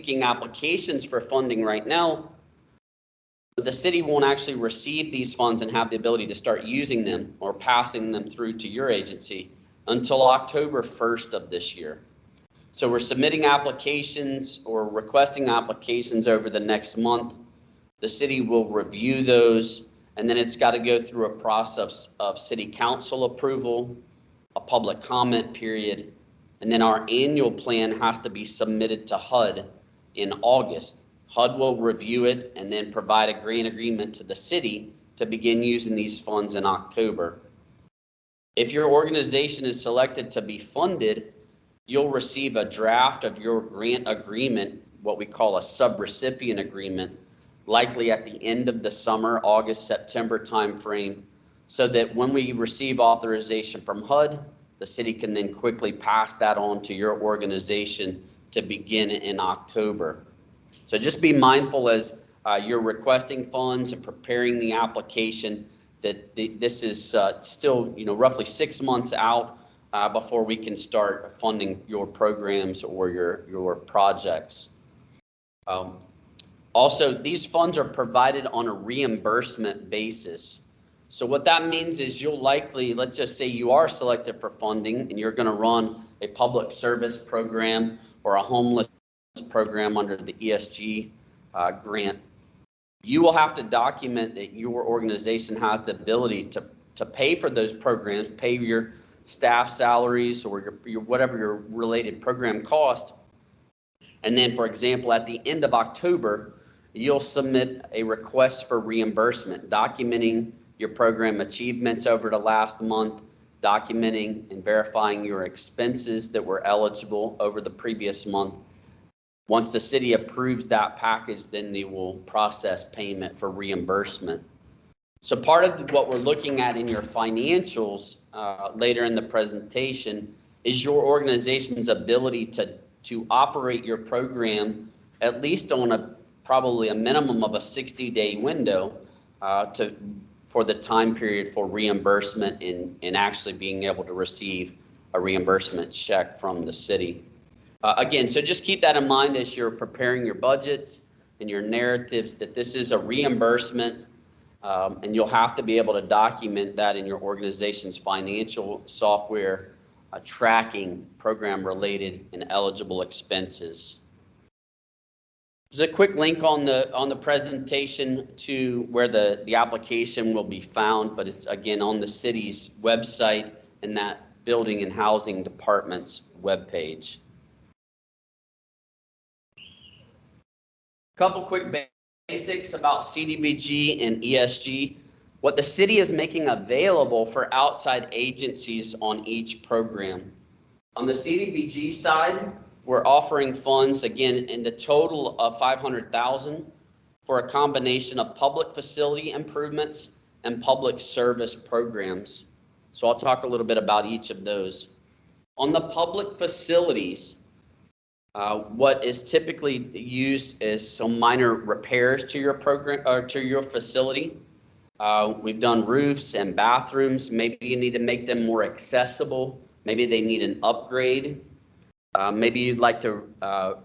seeking applications for funding right now, the city won't actually receive these funds and have the ability to start using them or passing them through to your agency until October 1st of this year. So we're submitting applications or requesting applications over the next month. The city will review those, and then it's got to go through a process of city council approval, a public comment period, and then our annual plan has to be submitted to HUD in August. HUD will review it and then provide a grant agreement to the city to begin using these funds in October. If your organization is selected to be funded, you'll receive a draft of your grant agreement, what we call a subrecipient agreement, likely at the end of the summer, August, September timeframe, so that when we receive authorization from HUD, the city can then quickly pass that on to your organization to begin in October. So just be mindful as you're requesting funds and preparing the application that this is still, roughly 6 months out before we can start funding your programs or your projects. Also, these funds are provided on a reimbursement basis. So what that means is you'll likely, let's just say you are selected for funding and you're going to run a public service program or a homeless program under the ESG grant. You will have to document that your organization has the ability to pay for those programs, pay your staff salaries or your whatever your related program cost. And then, for example, at the end of October, you'll submit a request for reimbursement, documenting your program achievements over the last month, documenting and verifying your expenses that were eligible over the previous month. Once the city approves that package, then they will process payment for reimbursement. So part of what we're looking at in your financials later in the presentation is your organization's ability to operate your program at least on probably a minimum of a 60-day window for the time period for reimbursement and actually being able to receive a reimbursement check from the city. Again, so just keep that in mind as you're preparing your budgets and your narratives that this is a reimbursement, and you'll have to be able to document that in your organization's financial software, tracking program-related and eligible expenses. There's a quick link on the presentation to where the application will be found, but it's again on the city's website and that Building and Housing Department's webpage. Couple quick basics about CDBG and ESG. What the city is making available for outside agencies on each program. On the CDBG side, we're offering funds again in the total of $500,000 for a combination of public facility improvements and public service programs. So I'll talk a little bit about each of those. On the public facilities, what is typically used is some minor repairs to your program or to your facility. We've done roofs and bathrooms. Maybe you need to make them more accessible. Maybe they need an upgrade. Maybe you'd like to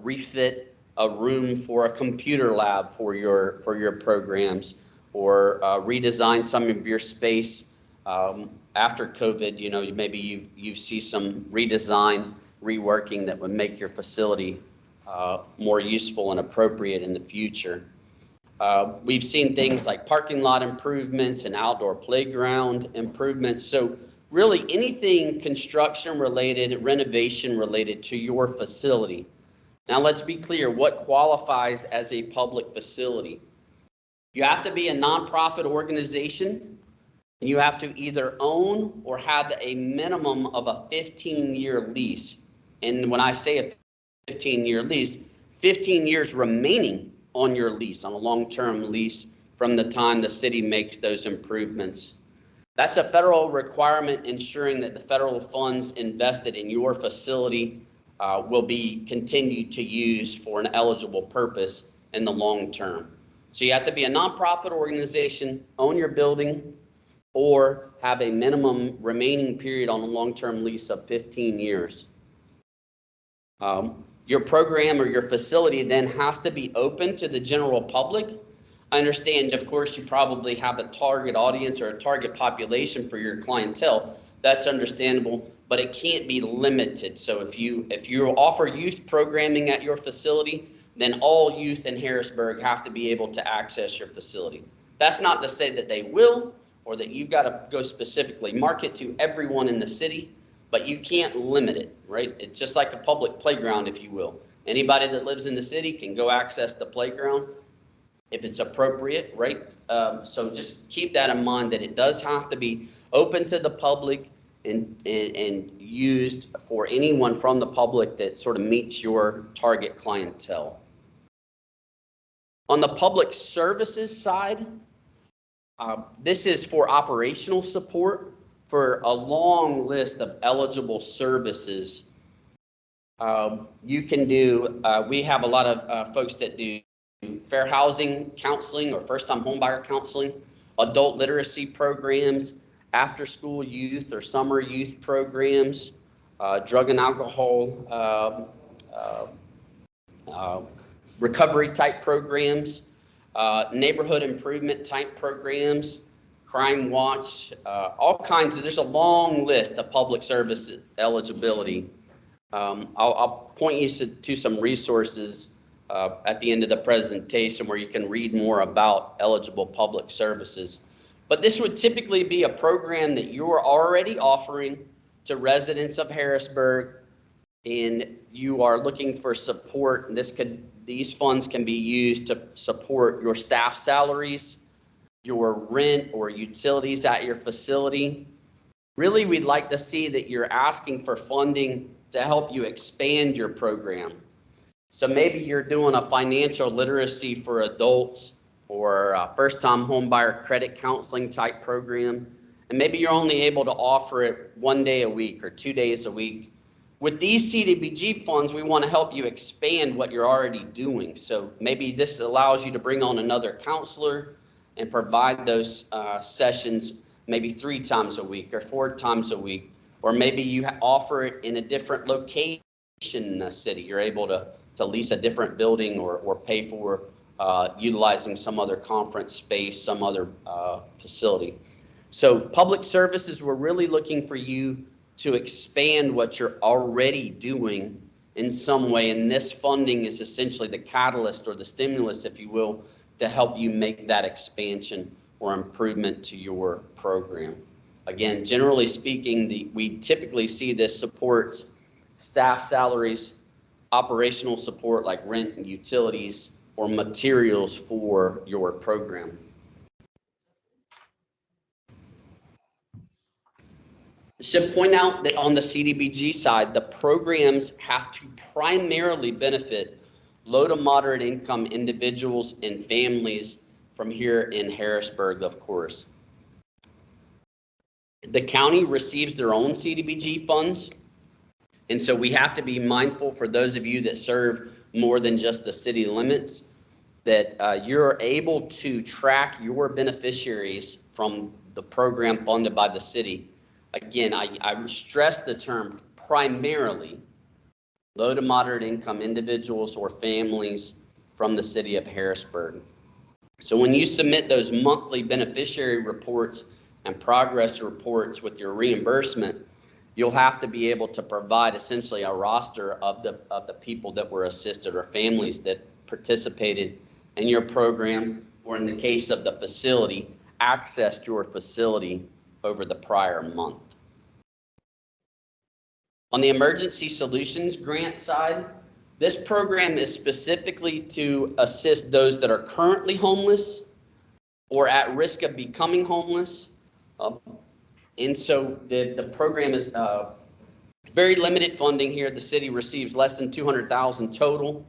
refit a room for a computer lab for your programs, or redesign some of your space after COVID. Maybe you see some redesign, reworking that would make your facility more useful and appropriate in the future. We've seen things like parking lot improvements and outdoor playground improvements. So really anything construction related, renovation related to your facility. Now let's be clear, what qualifies as a public facility? You have to be a nonprofit organization, and you have to either own or have a minimum of a 15-year lease. And when I say a 15-year lease, 15 years remaining on your lease, on a long-term lease from the time the city makes those improvements. That's a federal requirement ensuring that the federal funds invested in your facility will be continued to use for an eligible purpose in the long term. So you have to be a nonprofit organization, own your building, or have a minimum remaining period on a long-term lease of 15 years. Your program or your facility then has to be open to the general public. I understand, of course, you probably have a target audience or a target population for your clientele. That's understandable, but it can't be limited. So if you offer youth programming at your facility, then all youth in Harrisburg have to be able to access your facility. That's not to say that they will, or that you've got to go specifically market to everyone in the city, but you can't limit it, right? It's just like a public playground, if you will. Anybody that lives in the city can go access the playground if it's appropriate, right? So just keep that in mind, that it does have to be open to the public and used for anyone from the public that sort of meets your target clientele. On the public services side, this is for operational support for a long list of eligible services. You can do, we have a lot of folks that do fair housing counseling or first-time homebuyer counseling, adult literacy programs, after-school youth or summer youth programs, drug and alcohol recovery type programs, neighborhood improvement type programs, crime watch, all kinds of, there's a long list of public service eligibility. I'll point you to some resources at the end of the presentation where you can read more about eligible public services. But this would typically be a program that you're already offering to residents of Harrisburg, and you are looking for support. These funds can be used to support your staff salaries, your rent or utilities at your facility. Really, we'd like to see that you're asking for funding to help you expand your program. So maybe you're doing a financial literacy for adults or a first-time homebuyer credit counseling type program, and maybe you're only able to offer it 1 day a week or 2 days a week. With these CDBG funds, we want to help you expand what you're already doing. So maybe this allows you to bring on another counselor and provide those sessions maybe 3 times a week or 4 times a week, or maybe you offer it in a different location in the city. You're able to lease a different building or pay for utilizing some other conference space, some other facility. So public services, we're really looking for you to expand what you're already doing in some way, and this funding is essentially the catalyst or the stimulus, if you will, to help you make that expansion or improvement to your program. Again, generally speaking, we typically see this supports staff salaries, operational support like rent and utilities, or materials for your program. I should point out that on the CDBG side, the programs have to primarily benefit low to moderate income individuals and families from here in Harrisburg, of course. The county receives their own CDBG funds, and so we have to be mindful, for those of you that serve more than just the city limits, that you're able to track your beneficiaries from the program funded by the city. Again, I stress the term primarily low to moderate income individuals or families from the city of Harrisburg. So when you submit those monthly beneficiary reports and progress reports with your reimbursement, you'll have to be able to provide essentially a roster of the people that were assisted or families that participated in your program, or in the case of the facility, accessed your facility over the prior month. On the emergency solutions grant side, this program is specifically to assist those that are currently homeless or at risk of becoming homeless. And so the program is very limited funding here. The city receives less than $200,000 total.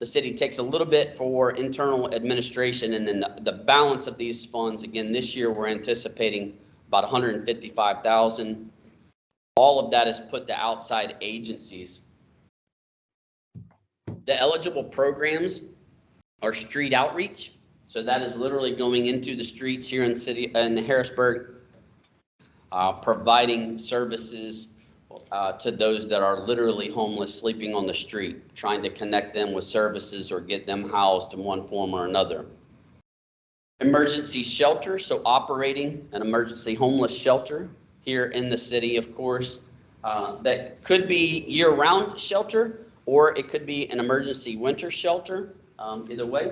The city takes a little bit for internal administration, and then the balance of these funds, again, this year we're anticipating about $155,000. All of that is put to outside agencies. The eligible programs are street outreach. So that is literally going into the streets here in Harrisburg, providing services to those that are literally homeless, sleeping on the street, trying to connect them with services or get them housed in one form or another. Emergency shelter, so operating an emergency homeless shelter here in the city, of course, that could be year-round shelter, or it could be an emergency winter shelter, either way.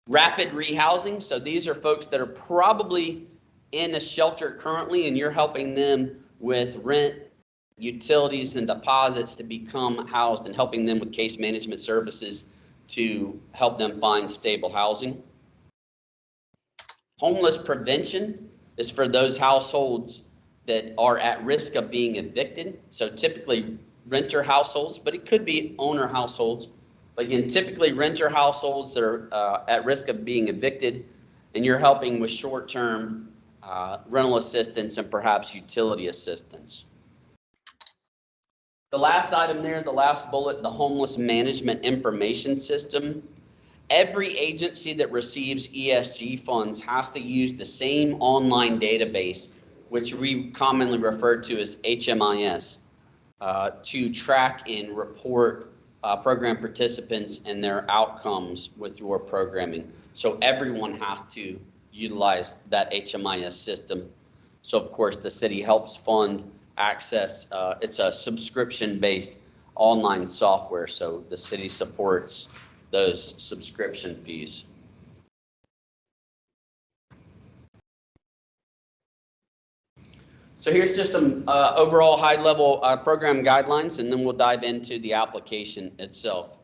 Rapid rehousing, so these are folks that are probably in a shelter currently, and you're helping them with rent, utilities, and deposits to become housed, and helping them with case management services to help them find stable housing. Homeless prevention is for those households that are at risk of being evicted. So typically renter households, but it could be owner households. But again, typically renter households that are at risk of being evicted, and you're helping with short-term rental assistance and perhaps utility assistance. The last item there, the last bullet, the homeless management information system. Every agency that receives ESG funds has to use the same online database, which we commonly refer to as HMIS, to track and report program participants and their outcomes with your programming. So everyone has to utilize that HMIS system. So of course the city helps fund access. It's a subscription-based online software, so the city supports those subscription fees. So here's just some overall high-level program guidelines, and then we'll dive into the application itself.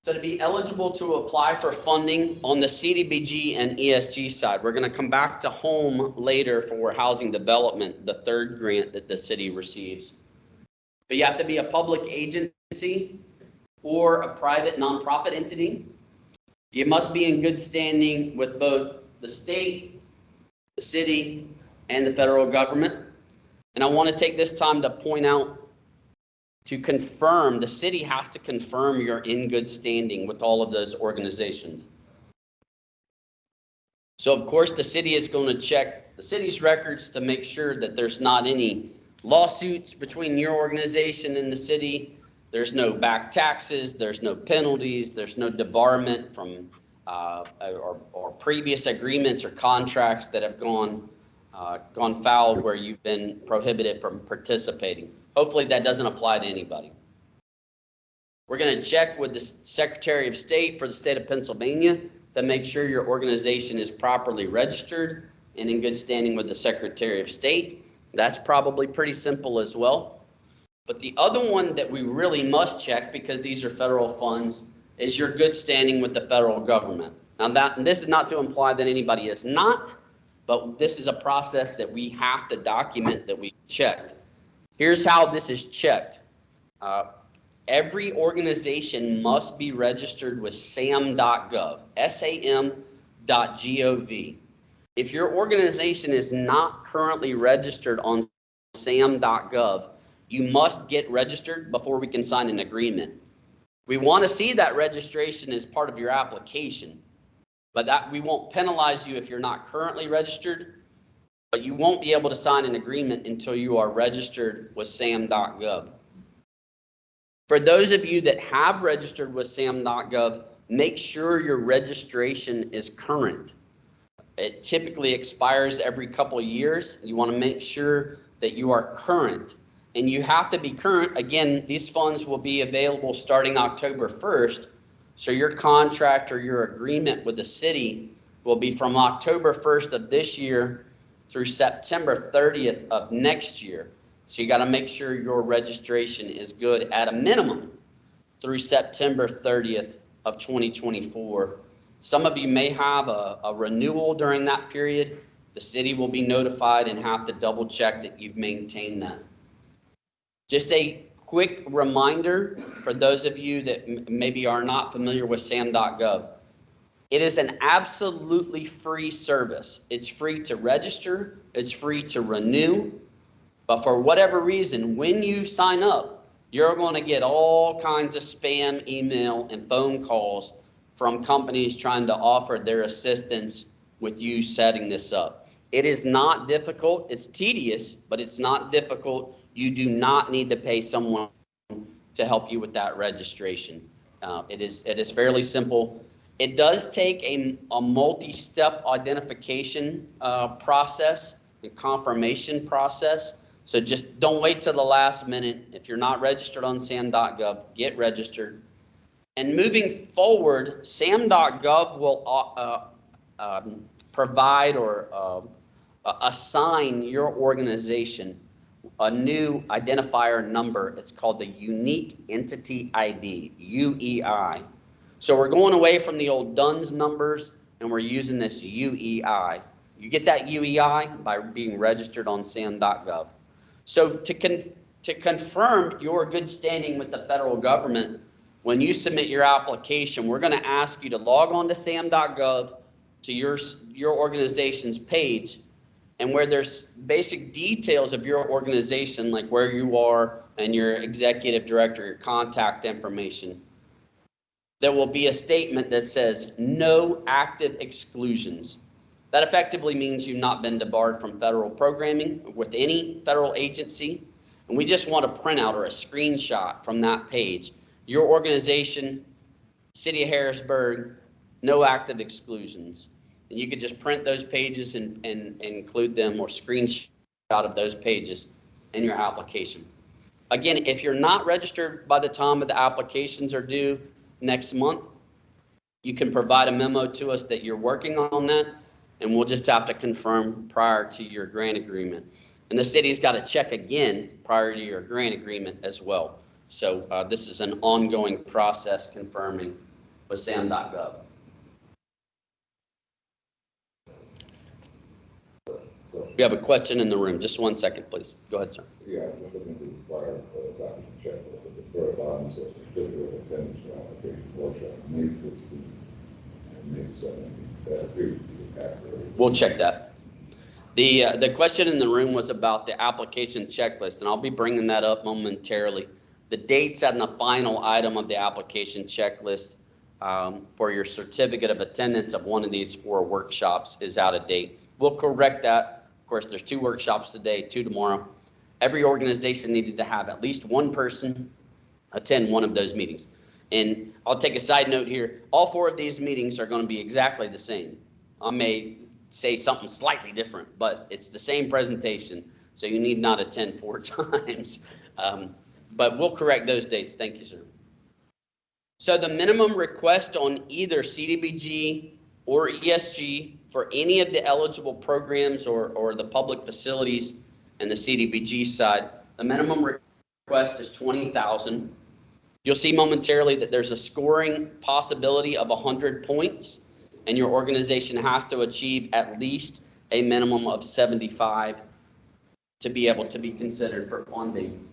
So to be eligible to apply for funding on the CDBG and ESG side, we're going to come back to home later for housing development, the third grant that the city receives. But you have to be a public agency or a private nonprofit entity. You must be in good standing with both the state, the city, and the federal government. And I want to take this time to point out, to confirm, the city has to confirm you're in good standing with all of those organizations. So of course the city is going to check the city's records to make sure that there's not any lawsuits between your organization and the city. There's no back taxes, there's no penalties, there's no debarment from or previous agreements or contracts that have gone foul where you've been prohibited from participating. Hopefully that doesn't apply to anybody. We're going to check with the Secretary of State for the state of Pennsylvania to make sure your organization is properly registered and in good standing with the Secretary of State. That's probably pretty simple as well. But the other one that we really must check, because these are federal funds, is your good standing with the federal government. Now this is not to imply that anybody is not, but this is a process that we have to document that we checked. Here's how this is checked. Every organization must be registered with sam.gov, sam.gov. If your organization is not currently registered on sam.gov, you must get registered before we can sign an agreement. We want to see that registration as part of your application, but that we won't penalize you if you're not currently registered, but you won't be able to sign an agreement until you are registered with sam.gov. For those of you that have registered with sam.gov, make sure your registration is current. It typically expires every couple of years. You want to make sure that you are current. And you have to be current. Again, these funds will be available starting October 1st. So your contract or your agreement with the city will be from October 1st of this year through September 30th of next year. So you got to make sure your registration is good at a minimum through September 30th of 2024. Some of you may have a renewal during that period. The city will be notified and have to double check that you've maintained that. Just a quick reminder for those of you that maybe are not familiar with sam.gov. It is an absolutely free service. It's free to register, it's free to renew, but for whatever reason, when you sign up, you're going to get all kinds of spam email and phone calls from companies trying to offer their assistance with you setting this up. It is not difficult. It's tedious, but it's not difficult. You do not need to pay someone to help you with that registration. It is fairly simple. It does take a multi-step identification process and confirmation process. So just don't wait till the last minute. If you're not registered on SAM.gov, get registered. And moving forward, SAM.gov will provide or assign your organization a new identifier number. It's called the Unique Entity ID, UEI. So we're going away from the old DUNS numbers, and we're using this UEI. You get that UEI by being registered on SAM.gov. So to confirm your good standing with the federal government, when you submit your application, we're going to ask you to log on to SAM.gov to your organization's page, and where there's basic details of your organization, like where you are and your executive director, your contact information, there will be a statement that says no active exclusions. That effectively means you've not been debarred from federal programming with any federal agency. And we just want a printout or a screenshot from that page. Your organization, City of Harrisburg, no active exclusions. And you could just print those pages and include them or screenshot of those pages in your application. Again, if you're not registered by the time of the applications are due next month, you can provide a memo to us that you're working on that, and we'll just have to confirm prior to your grant agreement. And the city's got to check again prior to your grant agreement as well. So this is an ongoing process confirming with SAM.gov. We have a question in the room. Just 1 second, please. Go ahead, sir. Yeah, I'm just looking at the required document checklist. At the very bottom says certificate of attendance for application workshop, May 16th and May 17th. That appears to be accurate. We'll check that. The question in the room was about the application checklist, and I'll be bringing that up momentarily. The dates and the final item of the application checklist for your certificate of attendance of one of these 4 workshops is out of date. We'll correct that. Of course, there's 2 workshops today, 2 tomorrow. Every organization needed to have at least 1 person attend one of those meetings. And I'll take a side note here. All 4 of these meetings are going to be exactly the same. I may say something slightly different, but it's the same presentation, so you need not attend 4 times. But we'll correct those dates. Thank you, sir. So the minimum request on either CDBG or ESG for any of the eligible programs or the public facilities and the CDBG side, the minimum request is $20,000. You'll see momentarily that there's a scoring possibility of 100 points, and your organization has to achieve at least a minimum of 75 to be able to be considered for funding.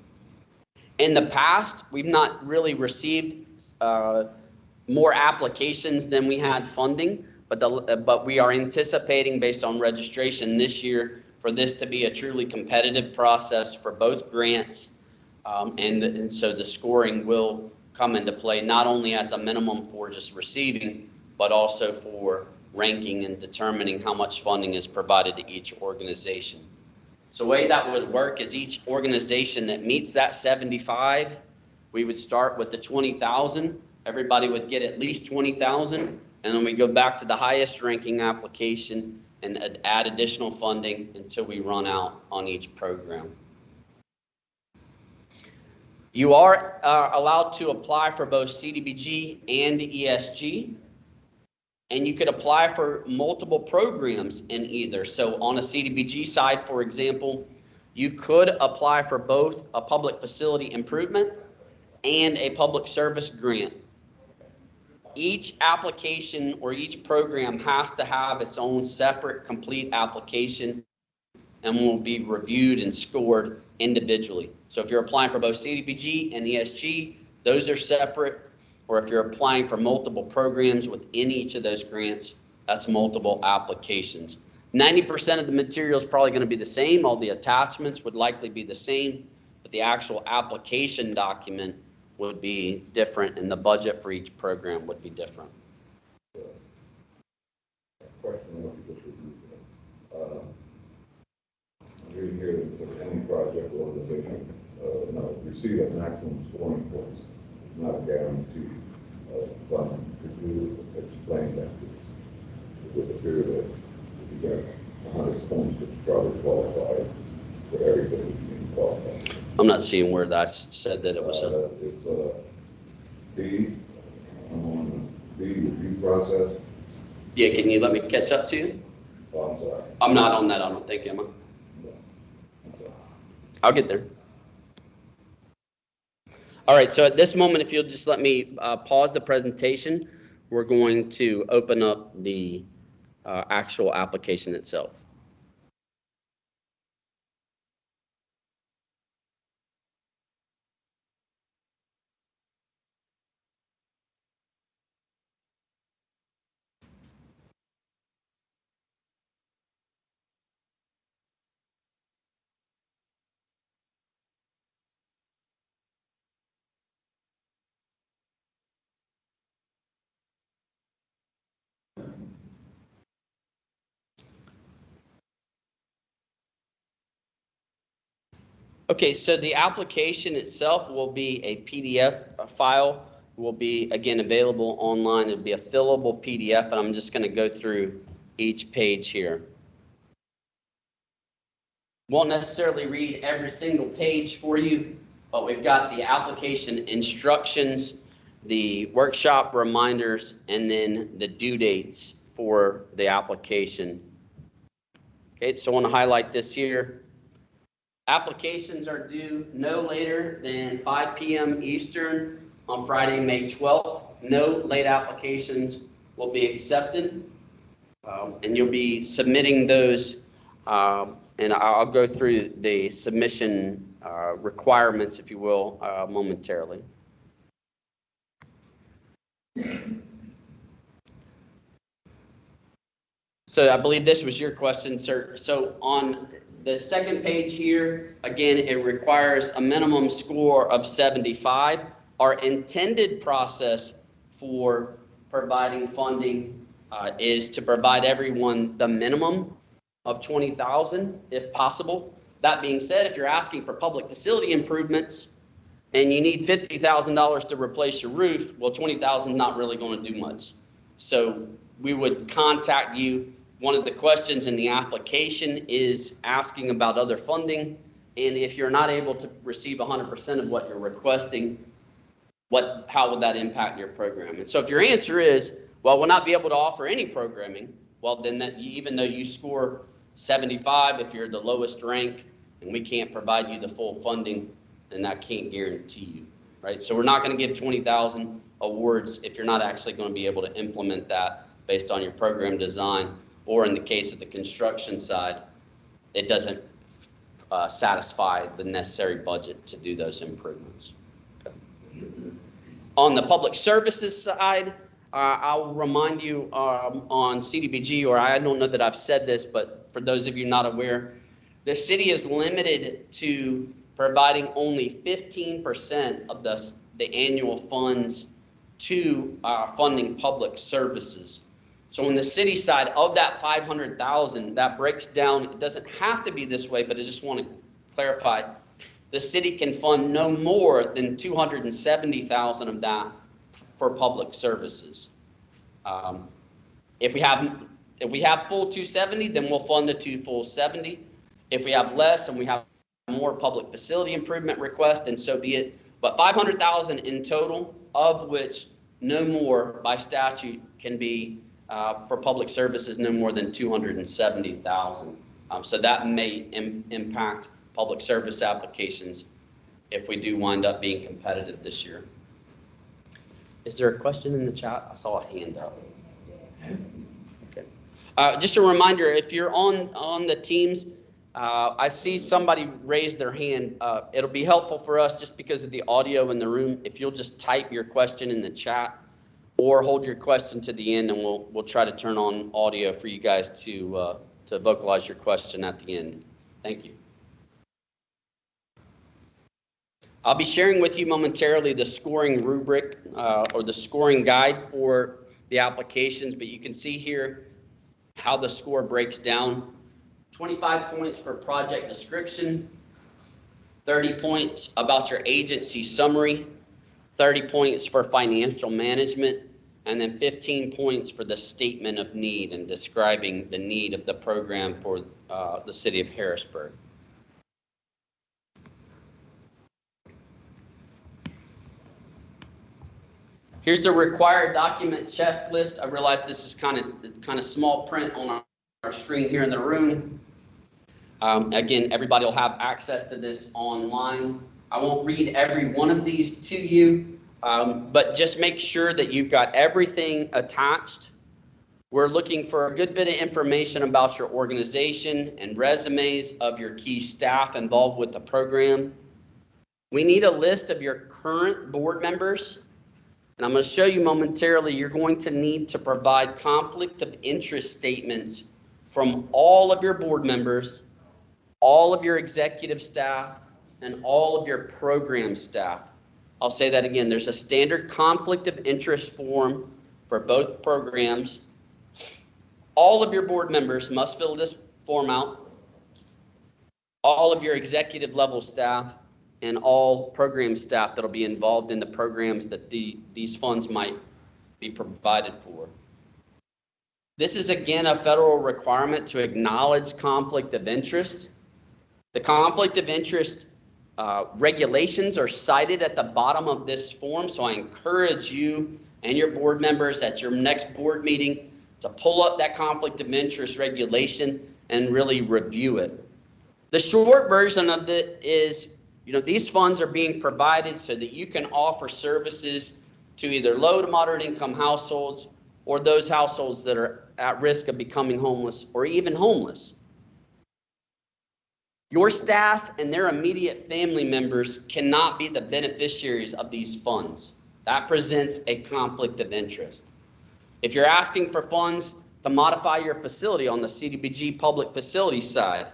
In the past, we've not really received more applications than we had funding, but we are anticipating, based on registration this year, for this to be a truly competitive process for both grants, and so the scoring will come into play, not only as a minimum for just receiving, but also for ranking and determining how much funding is provided to each organization. So the way that would work is each organization that meets that 75, we would start with the 20,000. Everybody would get at least 20,000. And then we go back to the highest ranking application and add additional funding until we run out on each program. You are allowed to apply for both CDBG and ESG, and you could apply for multiple programs in either. So on a CDBG side, for example, you could apply for both a public facility improvement and a public service grant. Each application or each program has to have its own separate complete application and will be reviewed and scored individually. So if you're applying for both CDBG and ESG, those are separate. Or if you're applying for multiple programs within each of those grants, that's multiple applications. 90% of the material is probably going to be the same. All the attachments would likely be the same, but the actual application document would be different, and the budget for each program would be different. Question reading here, it says any project organization, no, receive a maximum scoring points, not a guarantee of funding. Could you explain that, please? With the period that if you got 100 points to probably qualify for everything being qualified. I'm not seeing where that said that it was. It's B, I'm on the B review process. Yeah, can you let me catch up to you? Oh, I'm sorry. I'm not on that, I don't think, am I? No, I'm sorry. I'll get there. All right, so at this moment, if you'll just let me pause the presentation, we're going to open up the actual application itself. Okay, so the application itself will be a PDF file, will be, again, available online. It'll be a fillable PDF, and I'm just going to go through each page here. Won't necessarily read every single page for you, but we've got the application instructions, the workshop reminders, and then the due dates for the application. Okay, so I want to highlight this here. Applications are due no later than 5 p.m. Eastern on Friday, May 12th. No late applications will be accepted, and you'll be submitting those, and I'll go through the submission requirements, if you will, momentarily. So I believe this was your question, sir. So on the second page here, again, it requires a minimum score of 75. Our intended process for providing funding is to provide everyone the minimum of 20,000 if possible. That being said, if you're asking for public facility improvements and you need $50,000 to replace your roof, well, 20,000 is not really going to do much. So we would contact you. One of the questions in the application is asking about other funding, and if you're not able to receive 100% of what you're requesting, how would that impact your program? And so if your answer is, well, we'll not be able to offer any programming, well, then even though you score 75, if you're the lowest rank and we can't provide you the full funding, then that can't guarantee you, right? So we're not going to give 20,000 awards if you're not actually going to be able to implement that based on your program design. Or in the case of the construction side, it doesn't satisfy the necessary budget to do those improvements. Okay. On the public services side, I'll remind you on CDBG, or I don't know that I've said this, but for those of you not aware, the city is limited to providing only 15% of the annual funds to funding public services. So on the city side of that 500,000, that breaks down. It doesn't have to be this way, but I just want to clarify. The city can fund no more than 270,000 of that for public services. If we have full 270, then we'll fund the full 70. If we have less and we have more public facility improvement requests, then so be it. But 500,000 in total, of which no more by statute can be for public services, no more than 270,000. So that may impact public service applications if we do wind up being competitive this year. Is there a question in the chat? I saw a hand up. Okay. Just a reminder, if you're on the Teams, I see somebody raise their hand. It'll be helpful for us just because of the audio in the room. If you'll just type your question in the chat, or hold your question to the end, and we'll try to turn on audio for you guys to vocalize your question at the end. Thank you. I'll be sharing with you momentarily the scoring rubric or the scoring guide for the applications, but you can see here how the score breaks down. 25 points for project description, 30 points about your agency summary, 30 points for financial management, and then 15 points for the statement of need and describing the need of the program for the city of Harrisburg. Here's the required document checklist. I realize this is kind of small print on our screen here in the room. Again, everybody will have access to this online. I won't read every one of these to you, but just make sure that you've got everything attached. We're looking for a good bit of information about your organization and resumes of your key staff involved with the program. We need a list of your current board members. And I'm going to show you momentarily, you're going to need to provide conflict of interest statements from all of your board members, all of your executive staff, and all of your program staff. I'll say that again. There's a standard conflict of interest form for both programs. All of your board members must fill this form out. All of your executive level staff and all program staff that'll be involved in the programs that these funds might be provided for. This is again a federal requirement to acknowledge conflict of interest. The conflict of interest regulations are cited at the bottom of this form, so I encourage you and your board members at your next board meeting to pull up that conflict of interest regulation and really review it. The short version of it is, these funds are being provided so that you can offer services to either low to moderate income households or those households that are at risk of becoming homeless or even homeless. Your staff and their immediate family members cannot be the beneficiaries of these funds. That presents a conflict of interest. If you're asking for funds to modify your facility on the CDBG public facility side,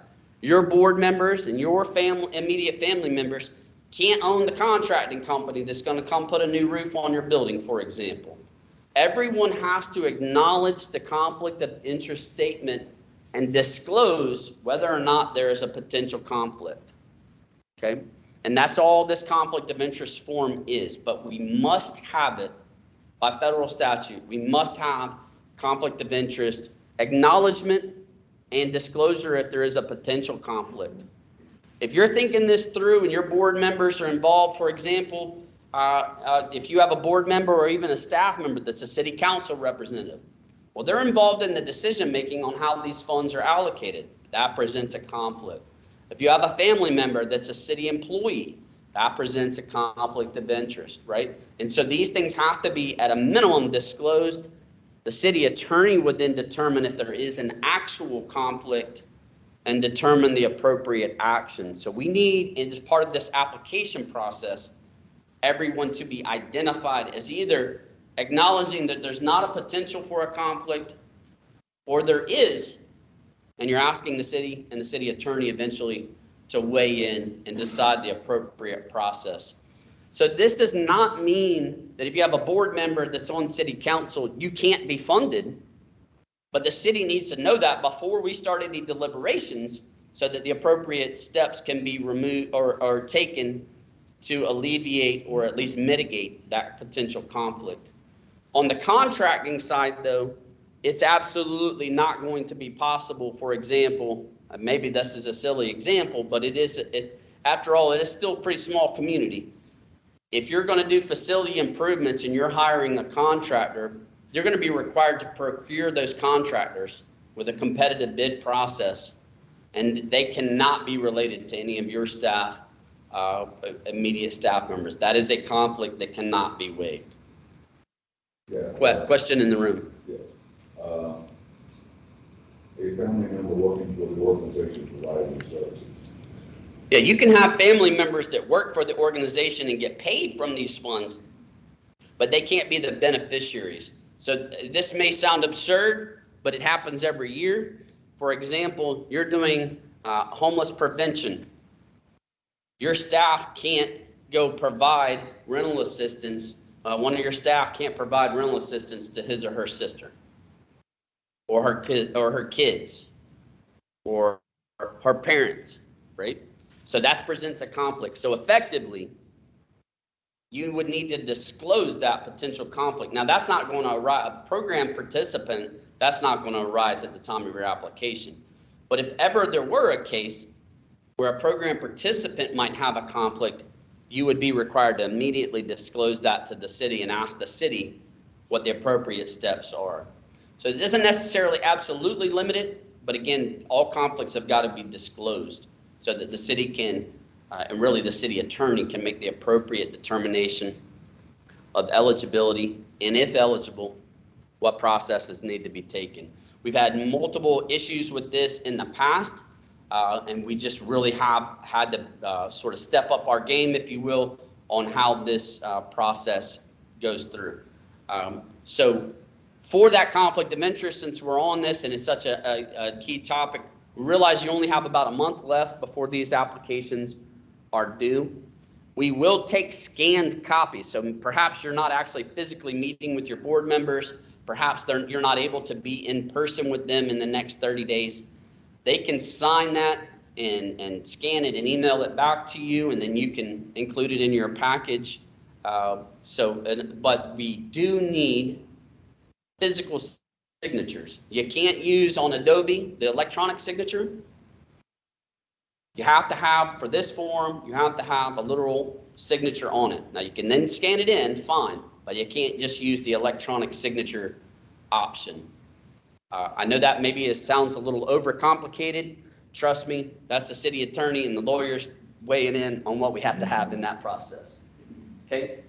your board members and your immediate family members can't own the contracting company that's going to come put a new roof on your building, for example. Everyone has to acknowledge the conflict of interest statement and disclose whether or not there is a potential conflict. Okay? And that's all this conflict of interest form is, but we must have it by federal statute. We must have conflict of interest acknowledgement and disclosure if there is a potential conflict. If you're thinking this through and your board members are involved, for example, if you have a board member or even a staff member that's a city council representative, well, they're involved in the decision making on how these funds are allocated. That presents a conflict. If you have a family member that's a city employee, that presents a conflict of interest, right? And so these things have to be at a minimum disclosed. The city attorney would then determine if there is an actual conflict and determine the appropriate action. So we need, as part of this application process, everyone to be identified as either acknowledging that there's not a potential for a conflict, or there is, and you're asking the city and the city attorney eventually to weigh in and decide the appropriate process. So this does not mean that if you have a board member that's on city council, you can't be funded, but the city needs to know that before we start any deliberations so that the appropriate steps can be removed or taken to alleviate or at least mitigate that potential conflict. On the contracting side, though, it's absolutely not going to be possible. For example, maybe this is a silly example, but after all, it is still a pretty small community. If you're going to do facility improvements and you're hiring a contractor, you're going to be required to procure those contractors with a competitive bid process, and they cannot be related to any of your staff, immediate staff members. That is a conflict that cannot be waived. Yeah. Question in the room. Yes. A family member working for the organization providing services. Yeah, you can have family members that work for the organization and get paid from these funds, but they can't be the beneficiaries. So this may sound absurd, but it happens every year. For example, you're doing homeless prevention. Your staff can't go provide rental assistance. One of your staff can't provide rental assistance to his or her sister, or her kids, or her parents, right? So that presents a conflict. So effectively, you would need to disclose that potential conflict. Now, that's not going to arise, a program participant, that's not going to arise at the time of your application. But if ever there were a case where a program participant might have a conflict, you would be required to immediately disclose that to the city and ask the city what the appropriate steps are. So it isn't necessarily absolutely limited, but again, all conflicts have got to be disclosed so that the city can, and really the city attorney can make the appropriate determination of eligibility, and if eligible, what processes need to be taken. We've had multiple issues with this in the past, and we just really have had to sort of step up our game, if you will, on how this process goes through. So for that conflict of interest, since we're on this and it's such a key topic, we realize you only have about a month left before these applications are due. We will take scanned copies. So perhaps you're not actually physically meeting with your board members. Perhaps you're not able to be in person with them in the next 30 days. They can sign that and scan it and email it back to you, and then you can include it in your package. But we do need physical signatures. You can't use on Adobe the electronic signature. You have to have, for this form, you have to have a literal signature on it. Now you can then scan it in, fine, but you can't just use the electronic signature option. I know that maybe it sounds a little overcomplicated. Trust me, that's the city attorney and the lawyers weighing in on what we have to have in that process. Okay.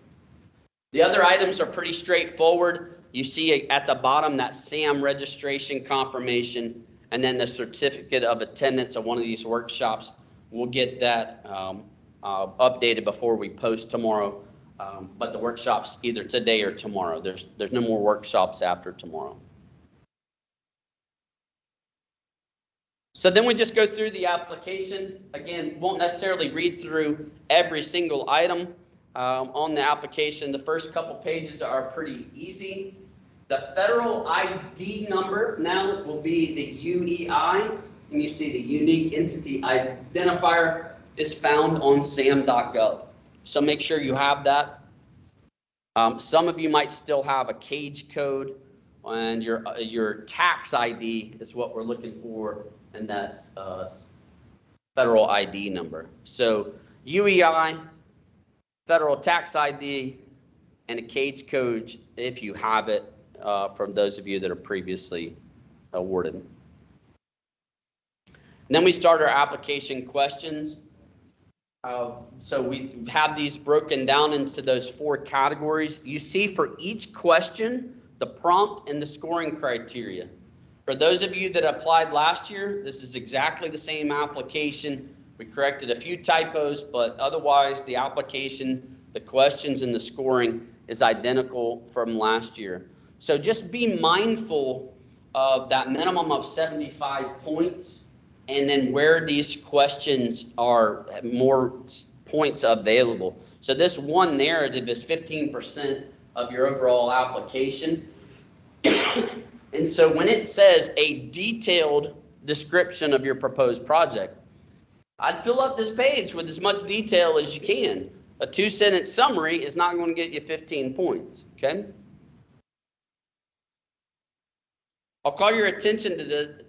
The other items are pretty straightforward. You see at the bottom that SAM registration confirmation and then the certificate of attendance of one of these workshops. We'll get that updated before we post tomorrow, but the workshop's either today or tomorrow. There's no more workshops after tomorrow. So then we just go through the application. Again, won't necessarily read through every single item on the application. The first couple pages are pretty easy. The federal ID number now will be the UEI, and you see the unique entity identifier is found on sam.gov. So make sure you have that. Some of you might still have a cage code, and your tax ID is what we're looking for, and that's federal ID number. So UEI, federal tax ID, and a cage code if you have it. From those of you that are previously awarded. And then we start our application questions. So we have these broken down into those 4 categories. You see for each question, the prompt and the scoring criteria. For those of you that applied last year, this is exactly the same application. We corrected a few typos, but otherwise the application, the questions, and the scoring is identical from last year. So just be mindful of that minimum of 75 points, and then where these questions are more points available. So this one narrative is 15% of your overall application. And so when it says a detailed description of your proposed project, I'd fill up this page with as much detail as you can. A 2-sentence summary is not going to get you 15 points, okay? I'll call your attention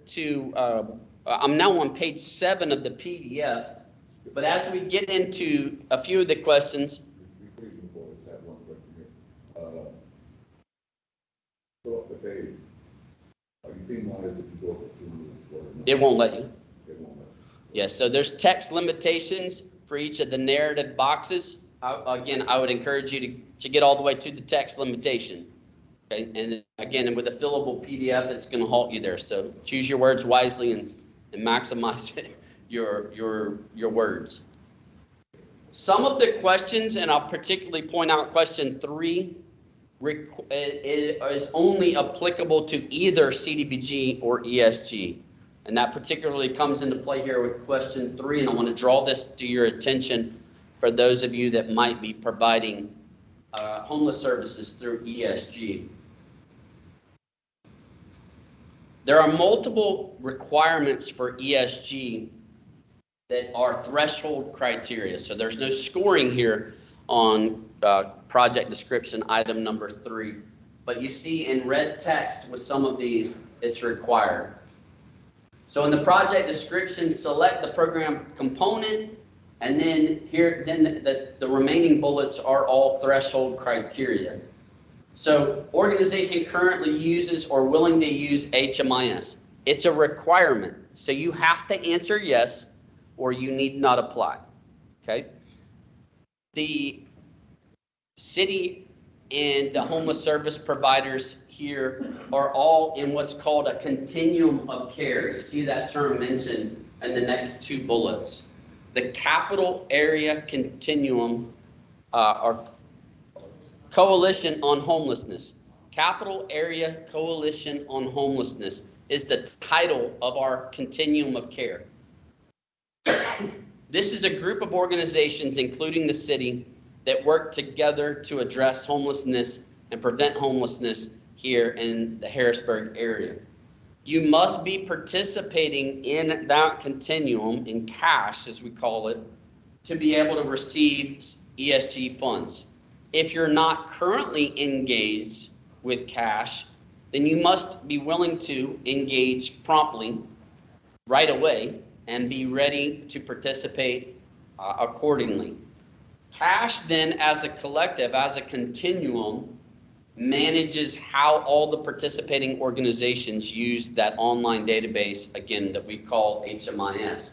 to I'm now on page 7 of the PDF, but as we get into a few of the questions. Go up the page. Are you penalized if you go up to? It won't let you. It won't let you. Yes, so there's text limitations for each of the narrative boxes. Again, I would encourage you to get all the way to the text limitation. Okay, and again, with a fillable PDF, it's going to halt you there. So choose your words wisely and maximize your words. Some of the questions, and I'll particularly point out question 3, is only applicable to either CDBG or ESG. And that particularly comes into play here with question 3, and I want to draw this to your attention for those of you that might be providing homeless services through ESG. There are multiple requirements for ESG that are threshold criteria. So there's no scoring here on project description item number 3. But you see in red text with some of these, it's required. So in the project description, select the program component, and then here, the remaining bullets are all threshold criteria. So organization currently uses or willing to use HMIS. It's a requirement. So you have to answer yes, or you need not apply. Okay. The city and the homeless service providers here are all in what's called a continuum of care. You see that term mentioned in the next 2 bullets. The capital area continuum or coalition on homelessness. Capital area coalition on homelessness is the title of our continuum of care. This is a group of organizations, including the city, that work together to address homelessness and prevent homelessness here in the Harrisburg area. You must be participating in that continuum in cash, as we call it, to be able to receive ESG funds. If you're not currently engaged with cash, then you must be willing to engage promptly, right away, and be ready to participate accordingly. Cash then, as a collective, as a continuum, manages how all the participating organizations use that online database, again, that we call HMIS,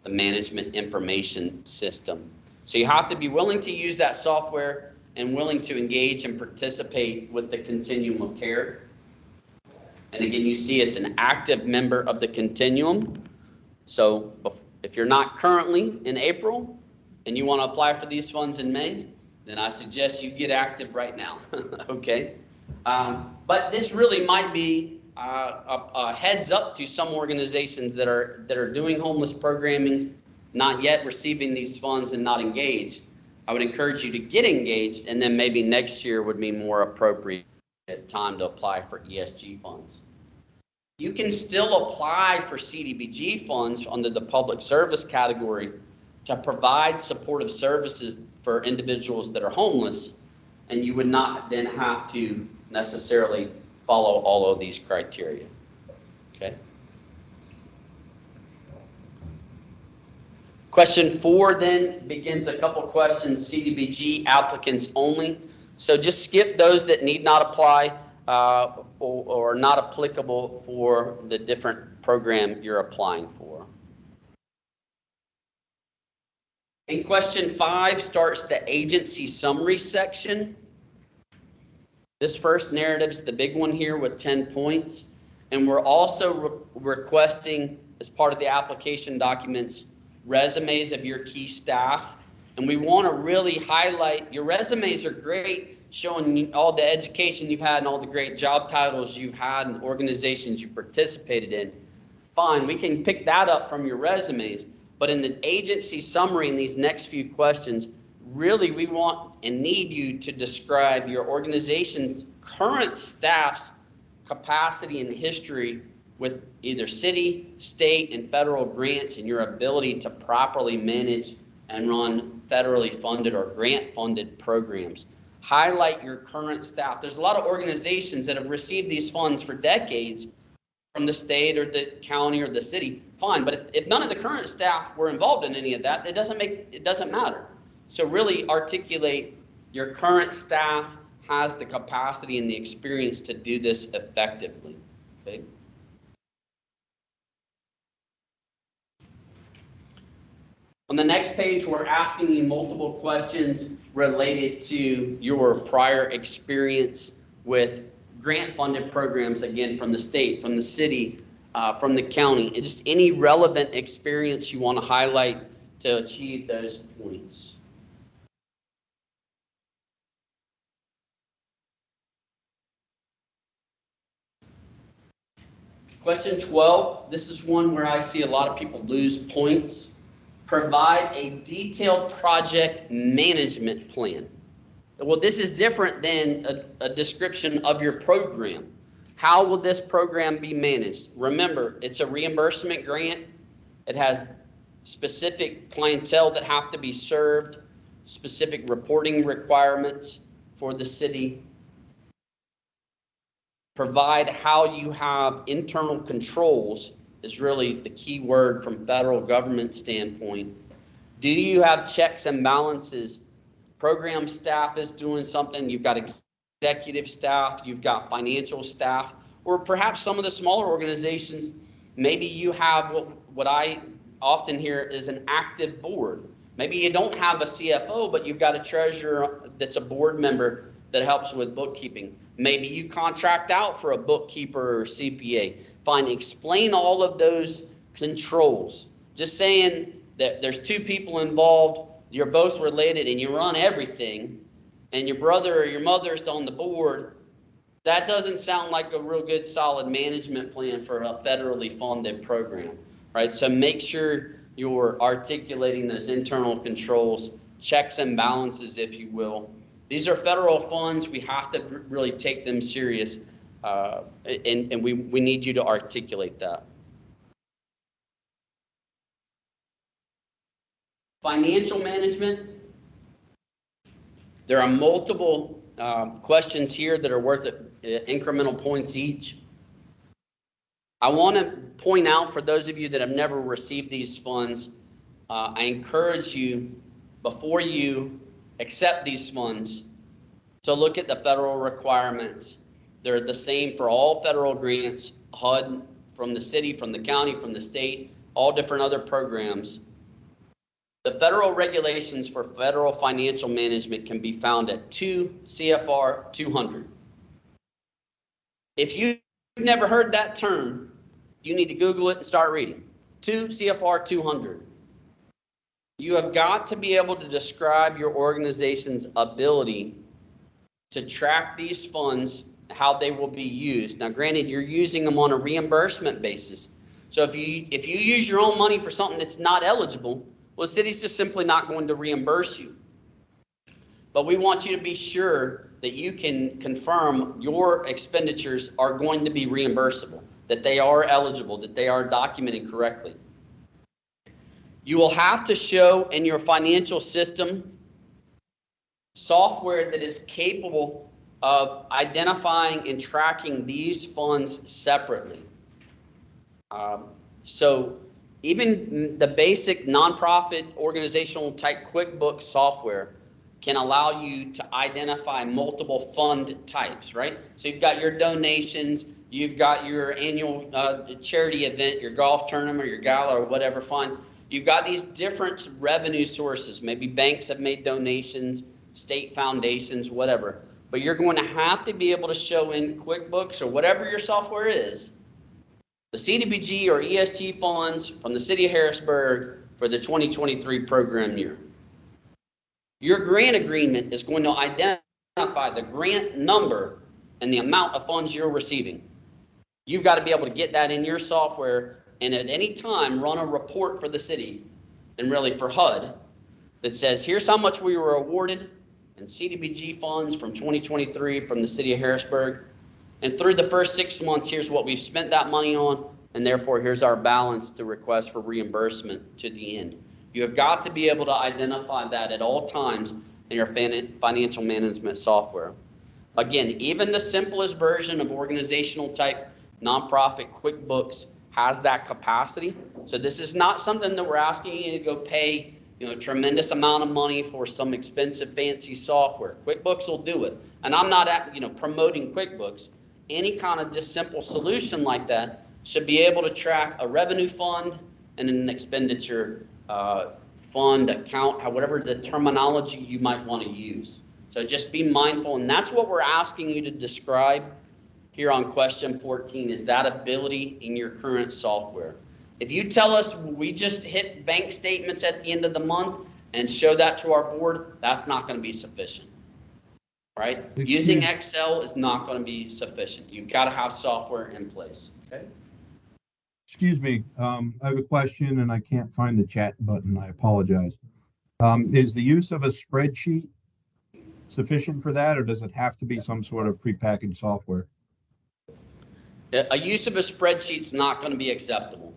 the Management Information System. So you have to be willing to use that software and willing to engage and participate with the continuum of care. And again, you see it's an active member of the continuum. So if you're not currently in April and you want to apply for these funds in May, then I suggest you get active right now. Okay. But this really might be a heads up to some organizations that are doing homeless programming, not yet receiving these funds and not engaged. I would encourage you to get engaged, and then maybe next year would be more appropriate time to apply for ESG funds. You can still apply for CDBG funds under the public service category to provide supportive services for individuals that are homeless, and you would not then have to necessarily follow all of these criteria. Okay. Question 4 then begins a couple questions, CDBG applicants only. So just skip those that need not apply or are not applicable for the different program you're applying for. And question 5 starts the agency summary section. This first narrative is the big one here with 10 points. And we're also requesting, as part of the application documents, resumes of your key staff. And we want to really highlight, your resumes are great, showing all the education you've had and all the great job titles you've had and organizations you participated in. Fine, we can pick that up from your resumes. But in the agency summary in these next few questions, really we want and need you to describe your organization's current staff's capacity and history with either city, state, and federal grants, and your ability to properly manage and run federally funded or grant funded programs. Highlight your current staff. There's a lot of organizations that have received these funds for decades from the state or the county or the city. Fine, but if none of the current staff were involved in any of that, it doesn't matter. So really articulate your current staff has the capacity and the experience to do this effectively. Okay. On the next page, we're asking you multiple questions related to your prior experience with grant-funded programs, again, from the state, from the city, from the county, and just any relevant experience you want to highlight to achieve those points. Question 12, this is one where I see a lot of people lose points. Provide a detailed project management plan. Well, this is different than a description of your program. How will this program be managed? Remember, it's a reimbursement grant. It has specific clientele that have to be served, specific reporting requirements for the city. Provide how you have internal controls is really the key word from federal government standpoint. Do you have checks and balances? Program staff is doing something. You've got executive staff, you've got financial staff, or perhaps some of the smaller organizations, maybe you have what I often hear is an active board. Maybe you don't have a CFO, but you've got a treasurer that's a board member that helps with bookkeeping. Maybe you contract out for a bookkeeper or CPA. Fine, explain all of those controls. Just saying that there's two people involved, you're both related and you run everything, and your brother or your mother's on the board, that doesn't sound like a real good solid management plan for a federally funded program, right? So make sure you're articulating those internal controls, checks and balances, if you will. These are federal funds. We have to really take them serious, and we need you to articulate that. Financial management. There are multiple questions here that are worth incremental points each. I want to point out for those of you that have never received these funds, I encourage you, before you accept these funds, to look at the federal requirements. They're the same for all federal grants, HUD, from the city, from the county, from the state, all different other programs. The federal regulations for federal financial management can be found at 2 CFR 200. If you've never heard that term, you need to Google it and start reading. 2 CFR 200. You have got to be able to describe your organization's ability to track these funds, how they will be used. Now, granted, you're using them on a reimbursement basis. So if you use your own money for something that's not eligible, well, the city's just simply not going to reimburse you. But we want you to be sure that you can confirm your expenditures are going to be reimbursable, that they are eligible, that they are documented correctly. You will have to show in your financial system software that is capable of identifying and tracking these funds separately. So even the basic nonprofit organizational type QuickBooks software can allow you to identify multiple fund types, right? So you've got your donations, you've got your annual charity event, your golf tournament, or your gala, or whatever fund. You've got these different revenue sources. Maybe banks have made donations, state foundations, whatever. But you're going to have to be able to show in QuickBooks or whatever your software is, the CDBG or ESG funds from the city of Harrisburg for the 2023 program year. Your grant agreement is going to identify the grant number and the amount of funds you're receiving. You've got to be able to get that in your software and at any time run a report for the city and really for HUD that says, here's how much we were awarded in CDBG funds from 2023 from the city of Harrisburg. And through the first 6 months, here's what we've spent that money on, and therefore here's our balance to request for reimbursement to the end. You have got to be able to identify that at all times in your financial management software. Again, even the simplest version of organizational type nonprofit QuickBooks has that capacity. So this is not something that we're asking you to go pay a tremendous amount of money for some expensive fancy software. QuickBooks will do it. And I'm not promoting QuickBooks. Any kind of just simple solution like that should be able to track a revenue fund and an expenditure fund, account, whatever the terminology you might want to use. So just be mindful, and that's what we're asking you to describe here on question 14, is that ability in your current software. If you tell us we just hit bank statements at the end of the month and show that to our board, that's not going to be sufficient. Right? Using Excel is not going to be sufficient. You've got to have software in place. Okay. Excuse me. I have a question and I can't find the chat button. I apologize. Is the use of a spreadsheet sufficient for that, or does it have to be some sort of prepackaged software? A use of a spreadsheet is not going to be acceptable.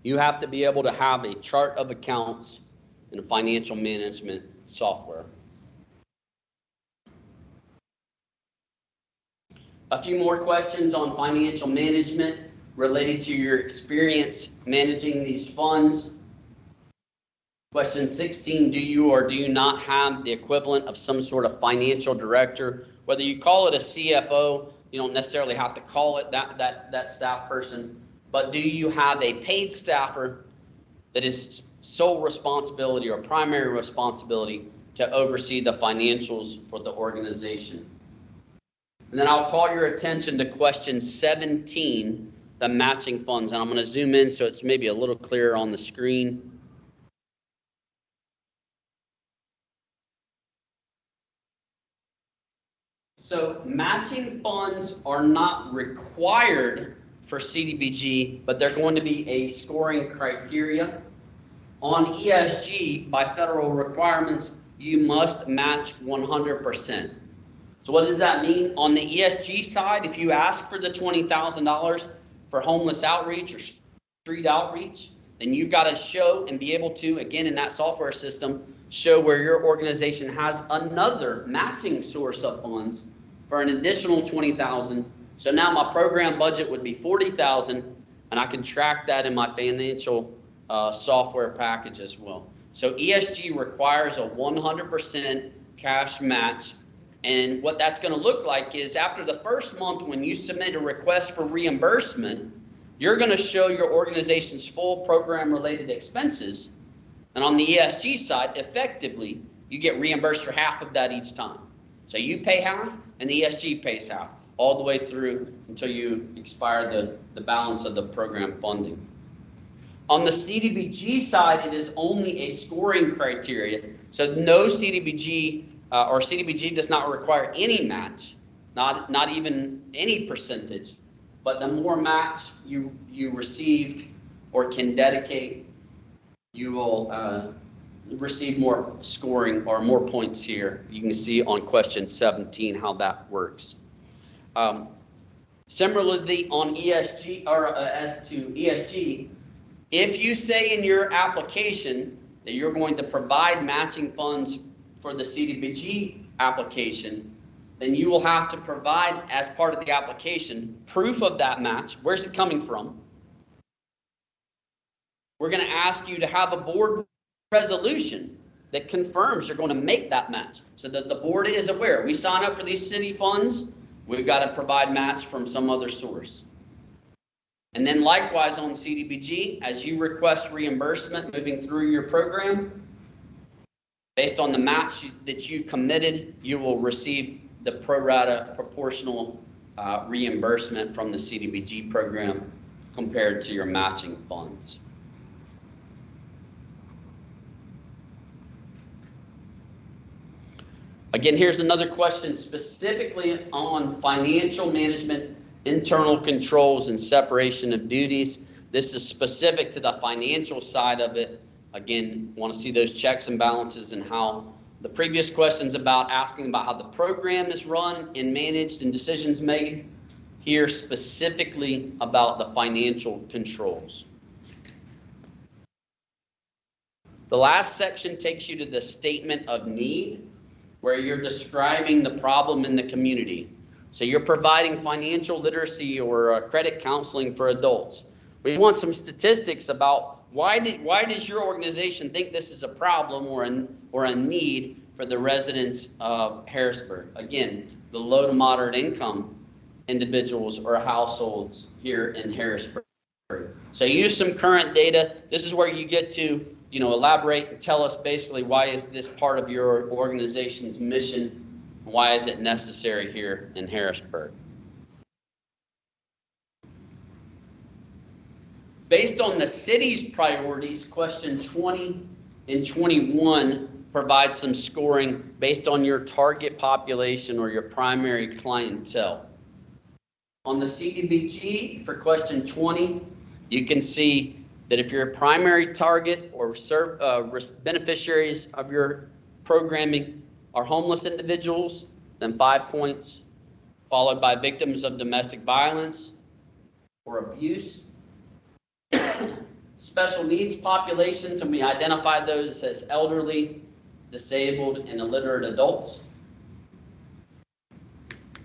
You have to be able to have a chart of accounts and a financial management software. A few more questions on financial management related to your experience managing these funds. Question 16, do you or do you not have the equivalent of some sort of financial director? Whether you call it a CFO, you don't necessarily have to call it that staff person, but do you have a paid staffer that is sole responsibility or primary responsibility to oversee the financials for the organization? And then I'll call your attention to question 17, the matching funds. And I'm going to zoom in so it's maybe a little clearer on the screen. So matching funds are not required for CDBG, but they're going to be a scoring criteria. On ESG, by federal requirements, you must match 100%. So what does that mean? On the ESG side, if you ask for the $20,000 for homeless outreach or street outreach, then you've got to show and be able to, again, in that software system, show where your organization has another matching source of funds for an additional $20,000. So now my program budget would be $40,000, and I can track that in my financial software package as well. So ESG requires a 100% cash match. And what that's going to look like is after the first month, when you submit a request for reimbursement, you're going to show your organization's full program related expenses. And on the ESG side, effectively, you get reimbursed for half of that each time. So you pay half and the ESG pays half all the way through until you expire the balance of the program funding. On the CDBG side, it is only a scoring criteria. So no CDBG or CDBG does not require any match, not even any percentage. But the more match you received or can dedicate, you will receive more scoring or more points here. You can see on question 17 how that works. Similarly, on ESG or as to ESG, if you say in your application that you're going to provide matching funds for the CDBG application, then you will have to provide as part of the application proof of that match. Where's it coming from? We're going to ask you to have a board resolution that confirms you're going to make that match so that the board is aware. We sign up for these city funds, we've got to provide match from some other source. And then likewise on CDBG, as you request reimbursement moving through your program, based on the match that you committed, you will receive the pro rata proportional reimbursement from the CDBG program compared to your matching funds. Again, here's another question specifically on financial management, internal controls, and separation of duties. This is specific to the financial side of it. Again, want to see those checks and balances and how the previous questions about asking about how the program is run and managed and decisions made, here specifically about the financial controls. The last section takes you to the statement of need, where you're describing the problem in the community. So you're providing financial literacy or credit counseling for adults. We want some statistics about why does your organization think this is a problem or a need for the residents of Harrisburg? Again, the low to moderate income individuals or households here in Harrisburg. So use some current data. This is where you get to elaborate and tell us basically why is this part of your organization's mission, and why is it necessary here in Harrisburg. Based on the city's priorities, question 20 and 21 provide some scoring based on your target population or your primary clientele. On the CDBG for question 20, you can see that if you're a primary target or beneficiaries of your programming are homeless individuals, then 5 points, followed by victims of domestic violence or abuse. Special needs populations, and we identified those as elderly, disabled, and illiterate adults.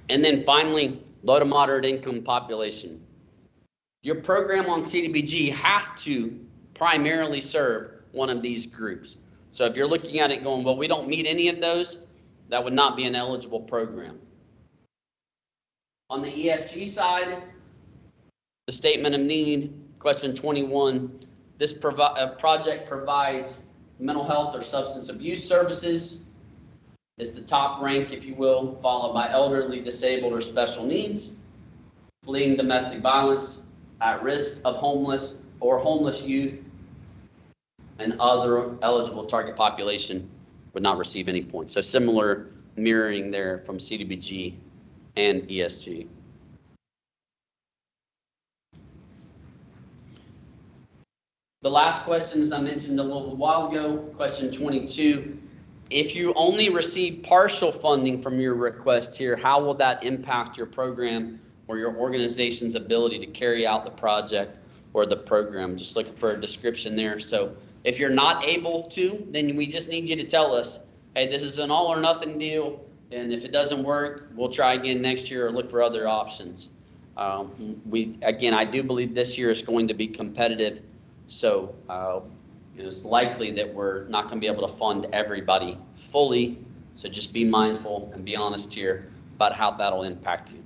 And then finally, low to moderate income population. Your program on CDBG has to primarily serve one of these groups. So if you're looking at it going, well, we don't meet any of those, that would not be an eligible program. On the ESG side, the statement of need, question 21, this project provides mental health or substance abuse services, is the top rank, if you will, followed by elderly, disabled, or special needs, fleeing domestic violence, at risk of homeless or homeless youth, and other eligible target population would not receive any points. So similar mirroring there from CDBG and ESG. The last question, as I mentioned a little while ago, question 22. If you only receive partial funding from your request here, how will that impact your program or your organization's ability to carry out the project or the program? Just looking for a description there. So if you're not able to, then we just need you to tell us, hey, this is an all or nothing deal, and if it doesn't work, we'll try again next year or look for other options. Again, I do believe this year is going to be competitive, so it's likely that we're not going to be able to fund everybody fully, so just be mindful and be honest here about how that'll impact you.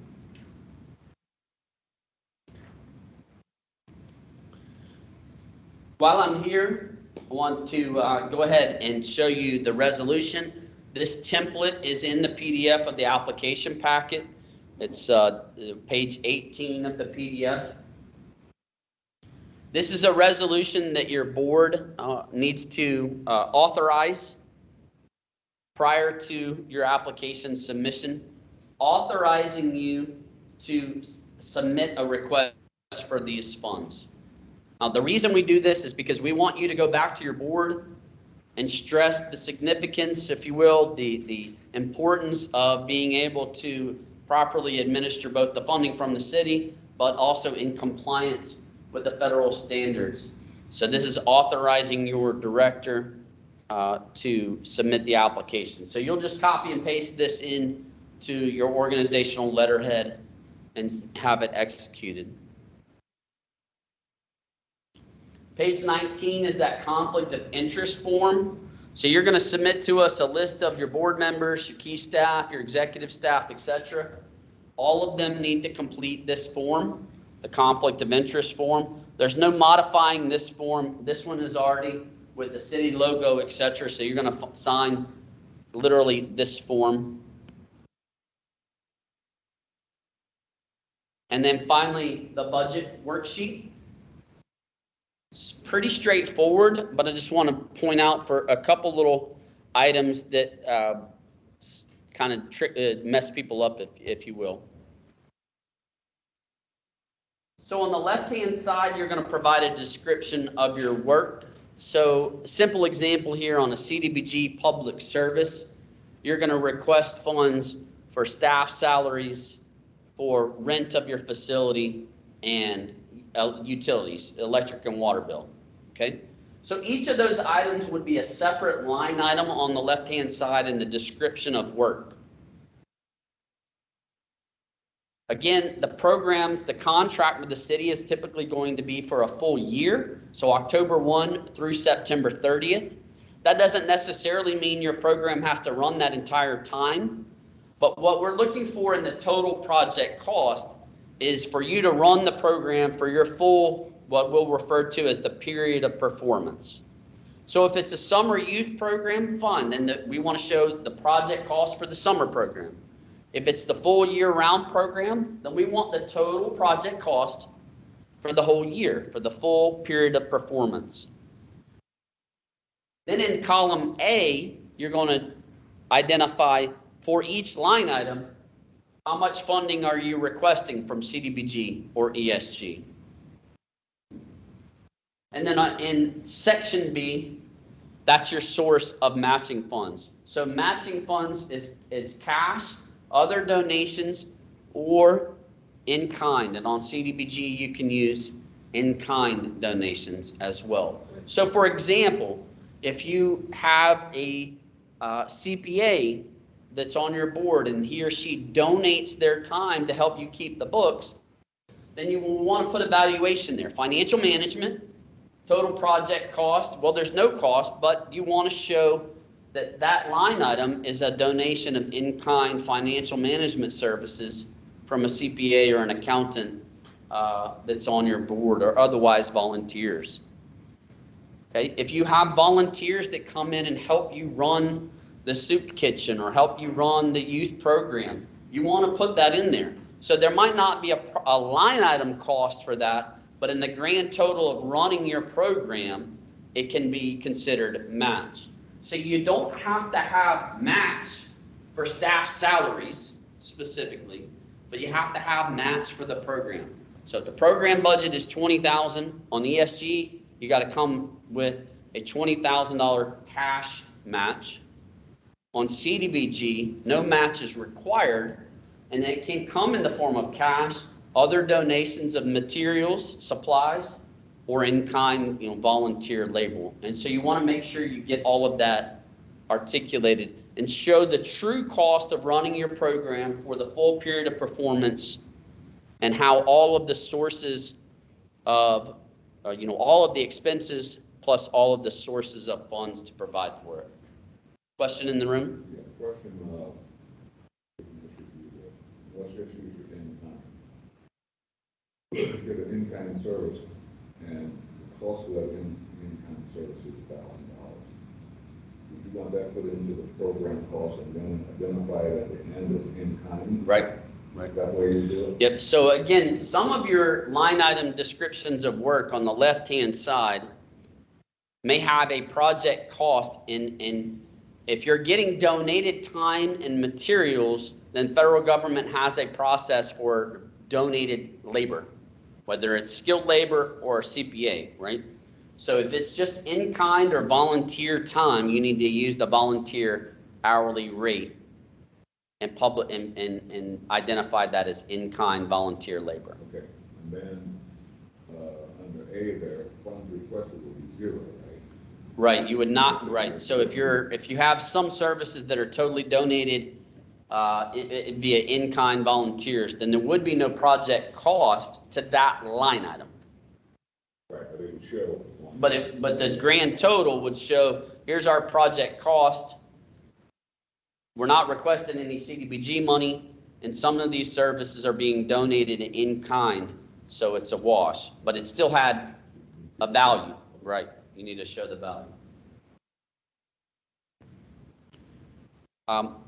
While I'm here, I want to go ahead and show you the resolution. This template is in the PDF of the application packet. It's page 18 of the PDF. This is a resolution that your board needs to authorize prior to your application submission, authorizing you to submit a request for these funds. Now, the reason we do this is because we want you to go back to your board and stress the significance, if you will, the importance of being able to properly administer both the funding from the city, but also in compliance with the federal standards. So this is authorizing your director to submit the application. So you'll just copy and paste this in to your organizational letterhead and have it executed. Page 19 is that conflict of interest form. So you're going to submit to us a list of your board members, your key staff, your executive staff, etc. All of them need to complete this form, the conflict of interest form. There's no modifying this form. This one is already with the city logo, etc. So you're going to sign literally this form. And then finally, the budget worksheet. It's pretty straightforward, but I just want to point out for a couple little items that kind of mess people up, if you will. So on the left-hand side, you're going to provide a description of your work. So simple example here on a CDBG public service, you're going to request funds for staff salaries, for rent of your facility, and utilities, electric and water bill. Okay, so each of those items would be a separate line item on the left-hand side in the description of work. Again, the programs, the contract with the city is typically going to be for a full year, so October 1 through September 30th. That doesn't necessarily mean your program has to run that entire time, but what we're looking for in the total project cost is for you to run the program for your full, what we'll refer to as the period of performance. So if it's a summer youth program, fine, then we want to show the project cost for the summer program. If it's the full year-round program, then we want the total project cost for the whole year, for the full period of performance. Then in column A, you're going to identify for each line item, how much funding are you requesting from CDBG or ESG? And then in section B, That's your source of matching funds. So matching funds is cash, other donations, or in kind. And on CDBG, you can use in kind donations as well. So for example, if you have a CPA that's on your board and he or she donates their time to help you keep the books, then you will want to put a valuation there. Financial management, total project cost. Well, there's no cost, but you want to show that that line item is a donation of in-kind financial management services from a CPA or an accountant that's on your board, or otherwise volunteers. Okay, if you have volunteers that come in and help you run the soup kitchen or help you run the youth program, you want to put that in there. So there might not be a line item cost for that, but in the grand total of running your program, it can be considered match. So you don't have to have match for staff salaries specifically, but you have to have match for the program. So if the program budget is $20,000 on ESG, you got to come with a $20,000 cash match. On CDBG, no match is required, and it can come in the form of cash, other donations of materials, supplies, or in-kind, volunteer label. And so you want to make sure you get all of that articulated and show the true cost of running your program for the full period of performance, and how all of the sources of, all of the expenses plus all of the sources of funds to provide for it. Question in the room? Yeah, question, let's just use your in-kind. If you get an in-kind service and the cost of that in-kind service is $1,000, would you want that put into the program cost and then identify it at the end as in-kind? Right. That way you do it? Yep. So again, some of your line item descriptions of work on the left-hand side may have a project cost in if you're getting donated time and materials, then federal government has a process for donated labor, whether it's skilled labor or CPA, right? So if it's just in-kind or volunteer time, you need to use the volunteer hourly rate and identify that as in-kind volunteer labor. Okay, and then under A there, funds requested will be zero, right? Right, you would not, right. So if you have some services that are totally donated via in-kind volunteers, then there would be no project cost to that line item. Right, but it would show. But the grand total would show, here's our project cost. We're not requesting any CDBG money, and some of these services are being donated in kind, so it's a wash. But it still had a value, right? You need to show the value.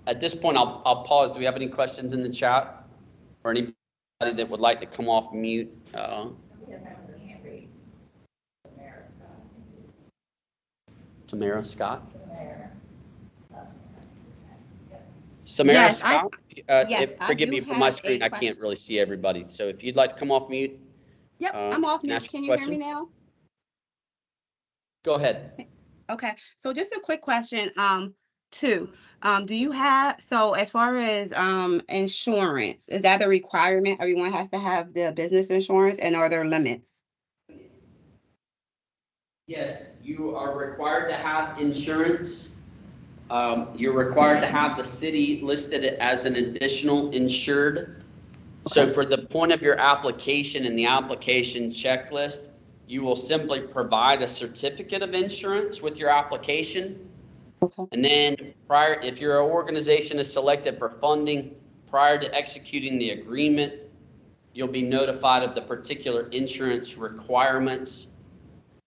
At this point, I'll pause. Do we have any questions in the chat, or anybody that would like to come off mute? Tamara Scott. Samara Yes, Scott, yes, I forgive do me for my have screen, a I can't question. really see everybody. So if you'd like to come off mute, Yep, I'm off can I mute. ask Can a you hear me question? now? go ahead. Okay, so just a quick question, do you have, so as far as insurance, is that a requirement? Everyone has to have the business insurance, and are there limits? Yes, you are required to have insurance. You're required to have the city listed as an additional insured. So for the point of your application and the application checklist, you will simply provide a certificate of insurance with your application. Okay. And then if your organization is selected for funding, prior to executing the agreement, you'll be notified of the particular insurance requirements,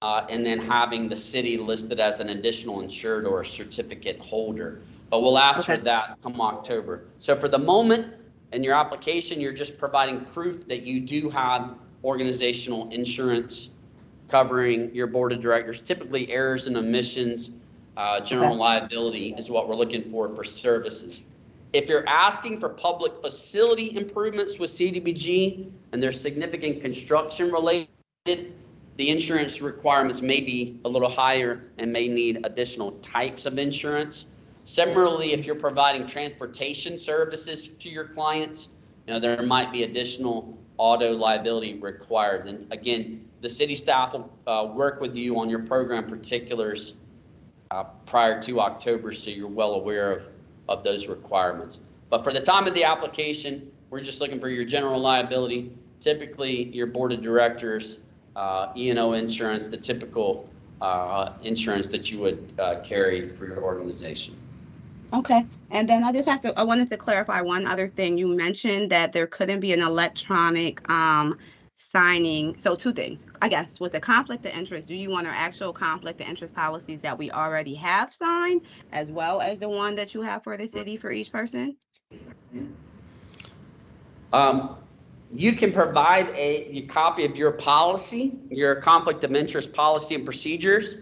and then having the city listed as an additional insured or a certificate holder. But we'll ask for that come October. So for the moment in your application, you're just providing proof that you do have organizational insurance covering your board of directors. Typically errors and omissions, general liability is what we're looking for services. If you're asking for public facility improvements with CDBG and there's significant construction related, the insurance requirements may be a little higher and may need additional types of insurance. Similarly, if you're providing transportation services to your clients, there might be additional auto liability required. And again, the city staff will work with you on your program particulars prior to October, so you're well aware of those requirements. But for the time of the application, we're just looking for your general liability, typically your board of directors, E&O insurance, the typical insurance that you would carry for your organization. Okay, and then I wanted to clarify one other thing. You mentioned that there couldn't be an electronic signing. So two things, I guess, with the conflict of interest, do you want our actual conflict of interest policies that we already have signed, as well as the one that you have for the city for each person? You can provide a copy of your policy, your conflict of interest policy and procedures,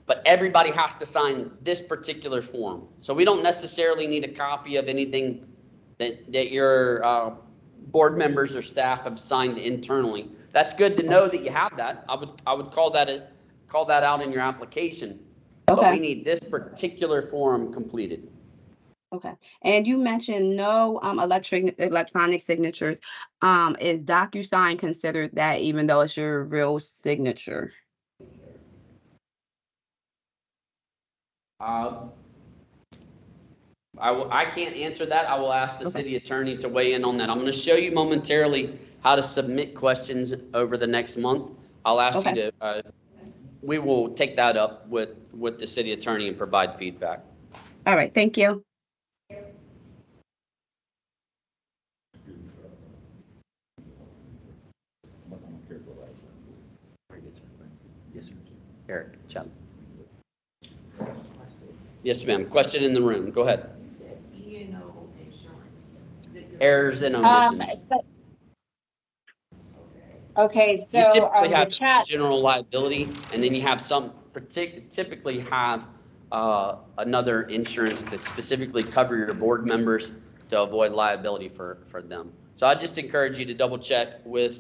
but everybody has to sign this particular form. So we don't necessarily need a copy of anything that your board members or staff have signed internally. That's good to know that you have that. I would call that out in your application. Okay. But we need this particular form completed. Okay, and you mentioned no electronic signatures. Is DocuSign considered that, even though it's your real signature? I can't answer that. I will ask the city attorney to weigh in on that. I'm going to show you momentarily how to submit questions over the next month. I'll ask you to, we will take that up with the city attorney and provide feedback. All right, thank you. Yes, sir. Eric, Chad. Yes, ma'am. Question in the room. Go ahead. You said E&O insurance. Errors and omissions. Okay, so you typically have the chat general liability, and then you have some typically have another insurance to specifically cover your board members to avoid liability for them. So I just encourage you to double check with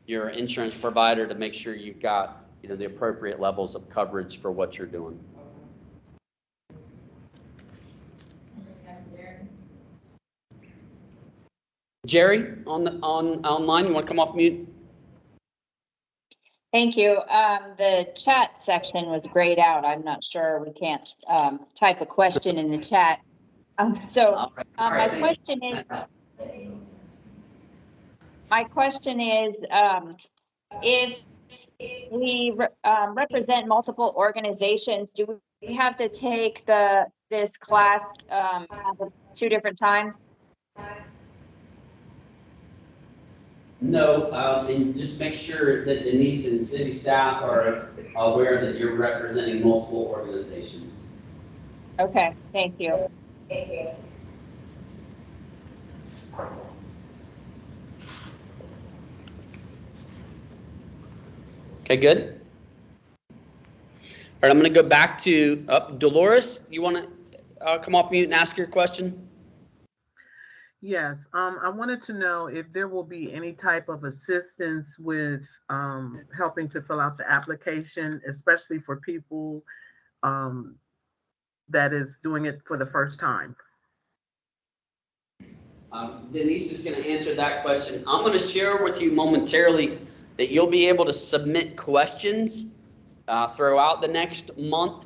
your insurance provider to make sure you've got the appropriate levels of coverage for what you're doing. Jerry, online, you want to come off mute? Thank you. The chat section was grayed out. I'm not sure, we can't type a question in the chat. My question is, if we represent multiple organizations, do we have to take this class 2 different times? No, and just make sure that Denise and city staff are aware that you're representing multiple organizations. Okay, thank you. Okay, good. All right, I'm going to go back to Dolores. You want to come off mute and ask your question? Yes, I wanted to know if there will be any type of assistance with helping to fill out the application, especially for people that is doing it for the first time. Denise is going to answer that question. I'm going to share with you momentarily that you'll be able to submit questions throughout the next month.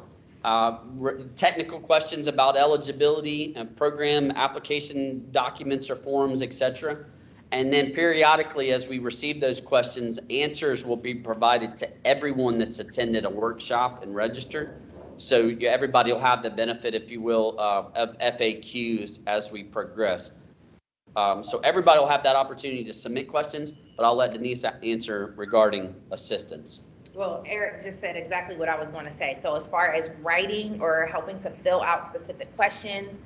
Technical questions about eligibility and program application documents or forms, etc. And then periodically, as we receive those questions, answers will be provided to everyone that's attended a workshop and registered. So everybody will have the benefit, if you will, of FAQs as we progress. So everybody will have that opportunity to submit questions, but I'll let Denise answer regarding assistance. Well, Eric just said exactly what I was going to say. So as far as writing or helping to fill out specific questions,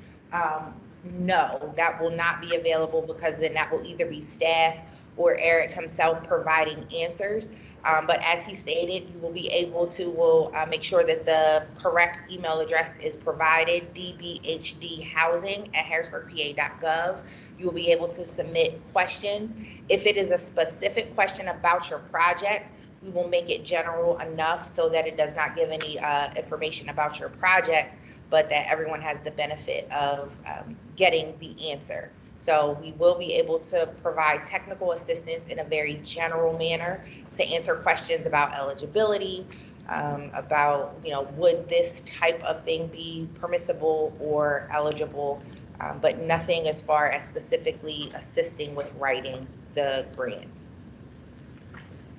no, that will not be available, because then that will either be staff or Eric himself providing answers. But as he stated, you will be able to, we'll make sure that the correct email address is provided, dbhdhousing@harrisburgpa.gov. You will be able to submit questions. If it is a specific question about your project, We will make it general enough so that it does not give any information about your project, but that everyone has the benefit of getting the answer. So we will be able to provide technical assistance in a very general manner to answer questions about eligibility, about, would this type of thing be permissible or eligible, but nothing as far as specifically assisting with writing the grant.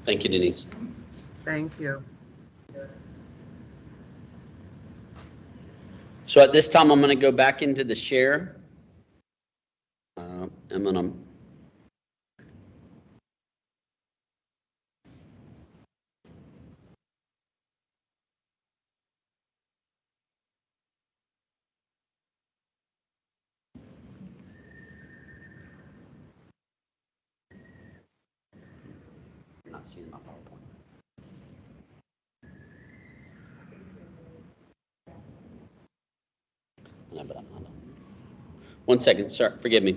Thank you, Denise. Thank you. So at this time, I'm going to go back into the share. I'm going to not seeing my PowerPoint. No, but I'm not. 1 second, sir. Forgive me.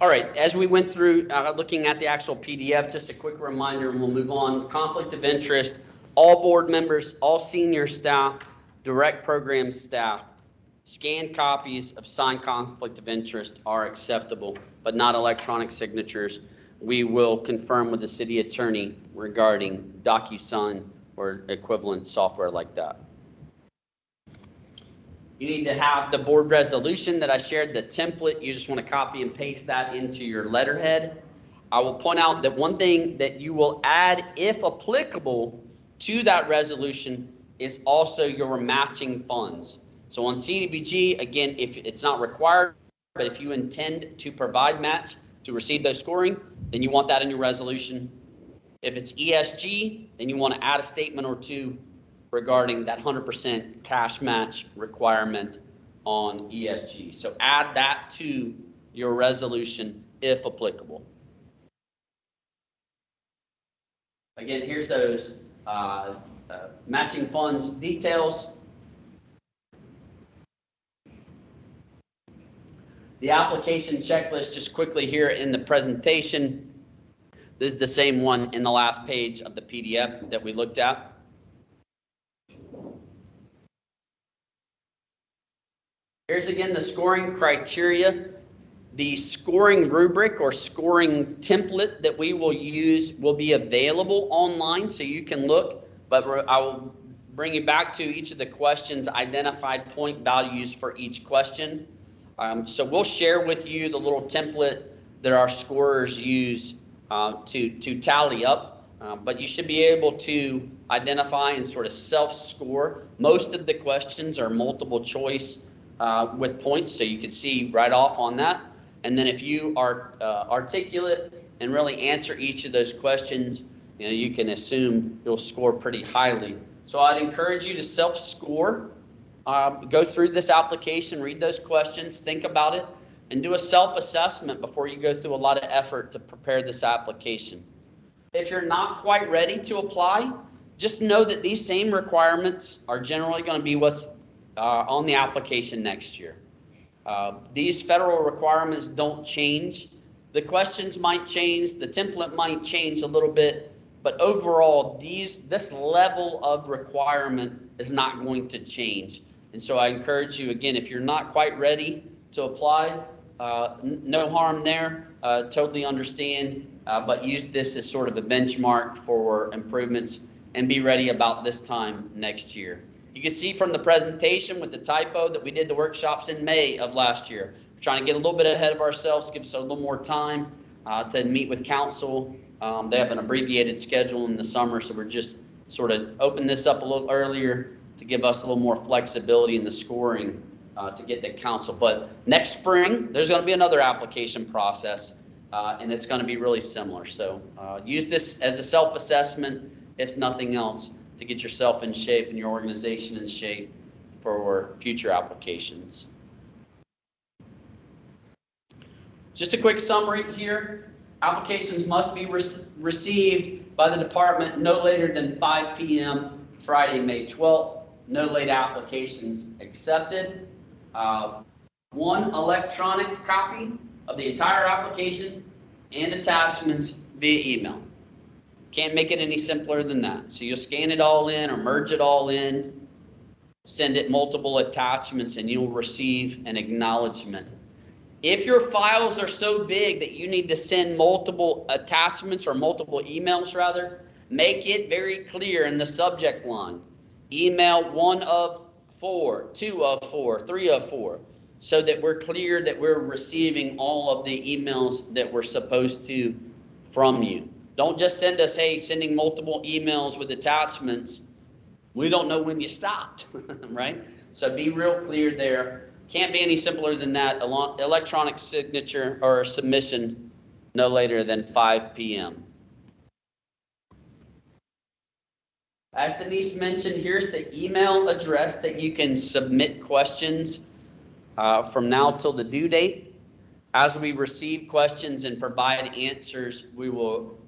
All right, as we went through looking at the actual PDF, just a quick reminder and we'll move on. Conflict of interest, all board members, all senior staff, direct program staff, scanned copies of signed conflict of interest are acceptable, but not electronic signatures. We will confirm with the city attorney regarding DocuSign or equivalent software like that. You need to have the board resolution that I shared, the template. You just want to copy and paste that into your letterhead. I will point out that one thing that you will add, if applicable, to that resolution is also your matching funds. So on CDBG, again, if it's not required, but if you intend to provide match to receive those scoring, then you want that in your resolution. If it's ESG, then you want to add a statement or two regarding that 100% cash match requirement on ESG. So add that to your resolution if applicable. Again, here's those matching funds details. The application checklist, just quickly here in the presentation. This is the same one in the last page of the PDF that we looked at. Here's again the scoring criteria. The scoring rubric or scoring template that we will use will be available online so you can look, but I will bring you back to each of the questions, identified point values for each question. So we'll share with you the little template that our scorers use to tally up, but you should be able to identify and sort of self-score. Most of the questions are multiple choice with points, so you can see right off on that. And then if you are articulate and really answer each of those questions, you can assume you'll score pretty highly. So I'd encourage you to self-score, go through this application, read those questions, think about it, and do a self-assessment before you go through a lot of effort to prepare this application. If you're not quite ready to apply, just know that these same requirements are generally going to be what's on the application next year. These federal requirements don't change. The questions might change, the template might change a little bit, but overall, this level of requirement is not going to change. And so I encourage you, again, if you're not quite ready to apply, no harm there, totally understand, but use this as sort of a benchmark for improvements and be ready about this time next year. You can see from the presentation with the typo that we did the workshops in May of last year. We're trying to get a little bit ahead of ourselves, give us a little more time to meet with council. They have an abbreviated schedule in the summer, so we're just sort of open this up a little earlier to give us a little more flexibility in the scoring to get to council. But next spring, there's going to be another application process. and it's going to be really similar. So use this as a self-assessment, if nothing else, to get yourself in shape and your organization in shape for future applications. Just a quick summary here. Applications must be received by the department no later than 5 p.m. Friday, May 12th. No late applications accepted. One electronic copy of the entire application and attachments via email. Can't make it any simpler than that. So you'll scan it all in or merge it all in, send it multiple attachments, and you'll receive an acknowledgement. If your files are so big that you need to send multiple attachments or multiple emails rather, make it very clear in the subject line. Email 1 of 4, 2 of 4, 3 of 4, so that we're clear that we're receiving all of the emails that we're supposed to from you. Don't just send us, hey, sending multiple emails with attachments. We don't know when you stopped, right? So be real clear there. Can't be any simpler than that. Electronic signature or submission no later than 5 p.m. As Denise mentioned, here's the email address that you can submit questions from now till the due date. As we receive questions and provide answers, we will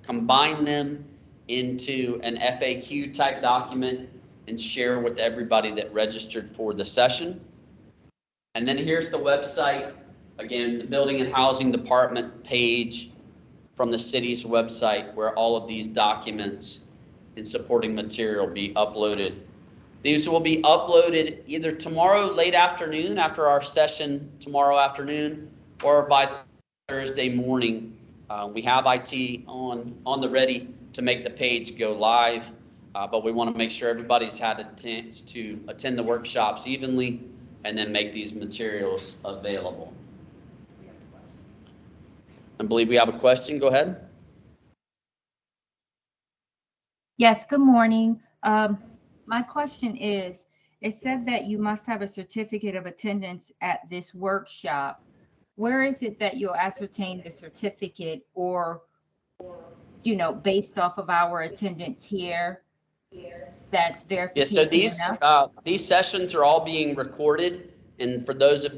combine them into an FAQ type document and share with everybody that registered for the session. And then here's the website, again, the Building and Housing Department page from the city's website where all of these documents and supporting material be uploaded. These will be uploaded either tomorrow late afternoon after our session tomorrow afternoon or by Thursday morning. We have IT on the ready to make the page go live, but we want to make sure everybody's had a chance to attend the workshops evenly and then make these materials available. I believe we have a question. Go ahead. Yes, good morning. My question is, it said that you must have a certificate of attendance at this workshop. Where is it that you'll ascertain the certificate, or, you know, based off of our attendance here, that's verification? Yes, so these sessions are all being recorded, and for those of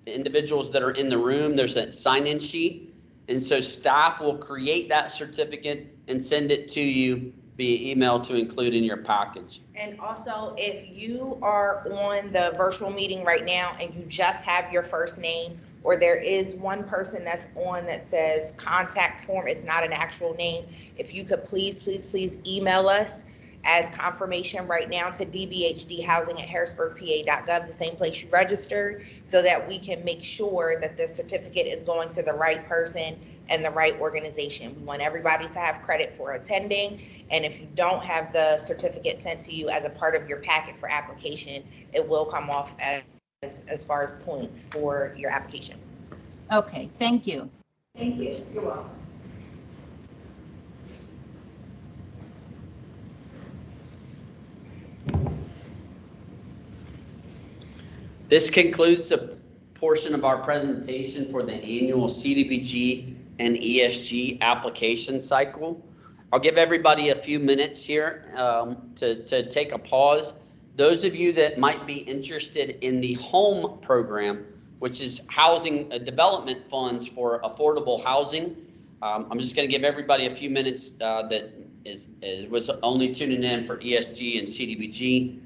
individuals that are in the room, there's a sign-in sheet, and so staff will create that certificate and send it to you via email to include in your package. And also, if you are on the virtual meeting right now and you just have your first name, or there is one person that's on that says contact form, it's not an actual name, if you could please email us as confirmation right now to dbhdhousing@harrisburgpa.gov, the same place you registered, so that we can make sure that the certificate is going to the right person and the right organization. We want everybody to have credit for attending, and if you don't have the certificate sent to you as a part of your packet for application, it will come off as far as points for your application. Okay, thank you. Thank you. You're welcome. This concludes the portion of our presentation for the annual CDBG and ESG application cycle. I'll give everybody a few minutes here to take a pause. Those of you that might be interested in the HOME program, which is housing development funds for affordable housing, I'm just going to give everybody a few minutes that was only tuning in for ESG and CDBG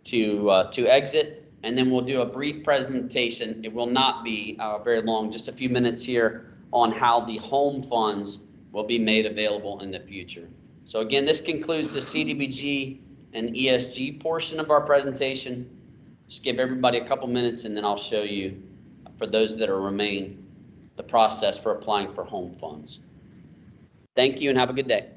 to exit. And then we'll do a brief presentation. It will not be very long, just a few minutes here on how the home funds will be made available in the future. So again, this concludes the CDBG and ESG portion of our presentation. Just give everybody a couple minutes and then I'll show you, for those that are remain, the process for applying for home funds. Thank you and have a good day.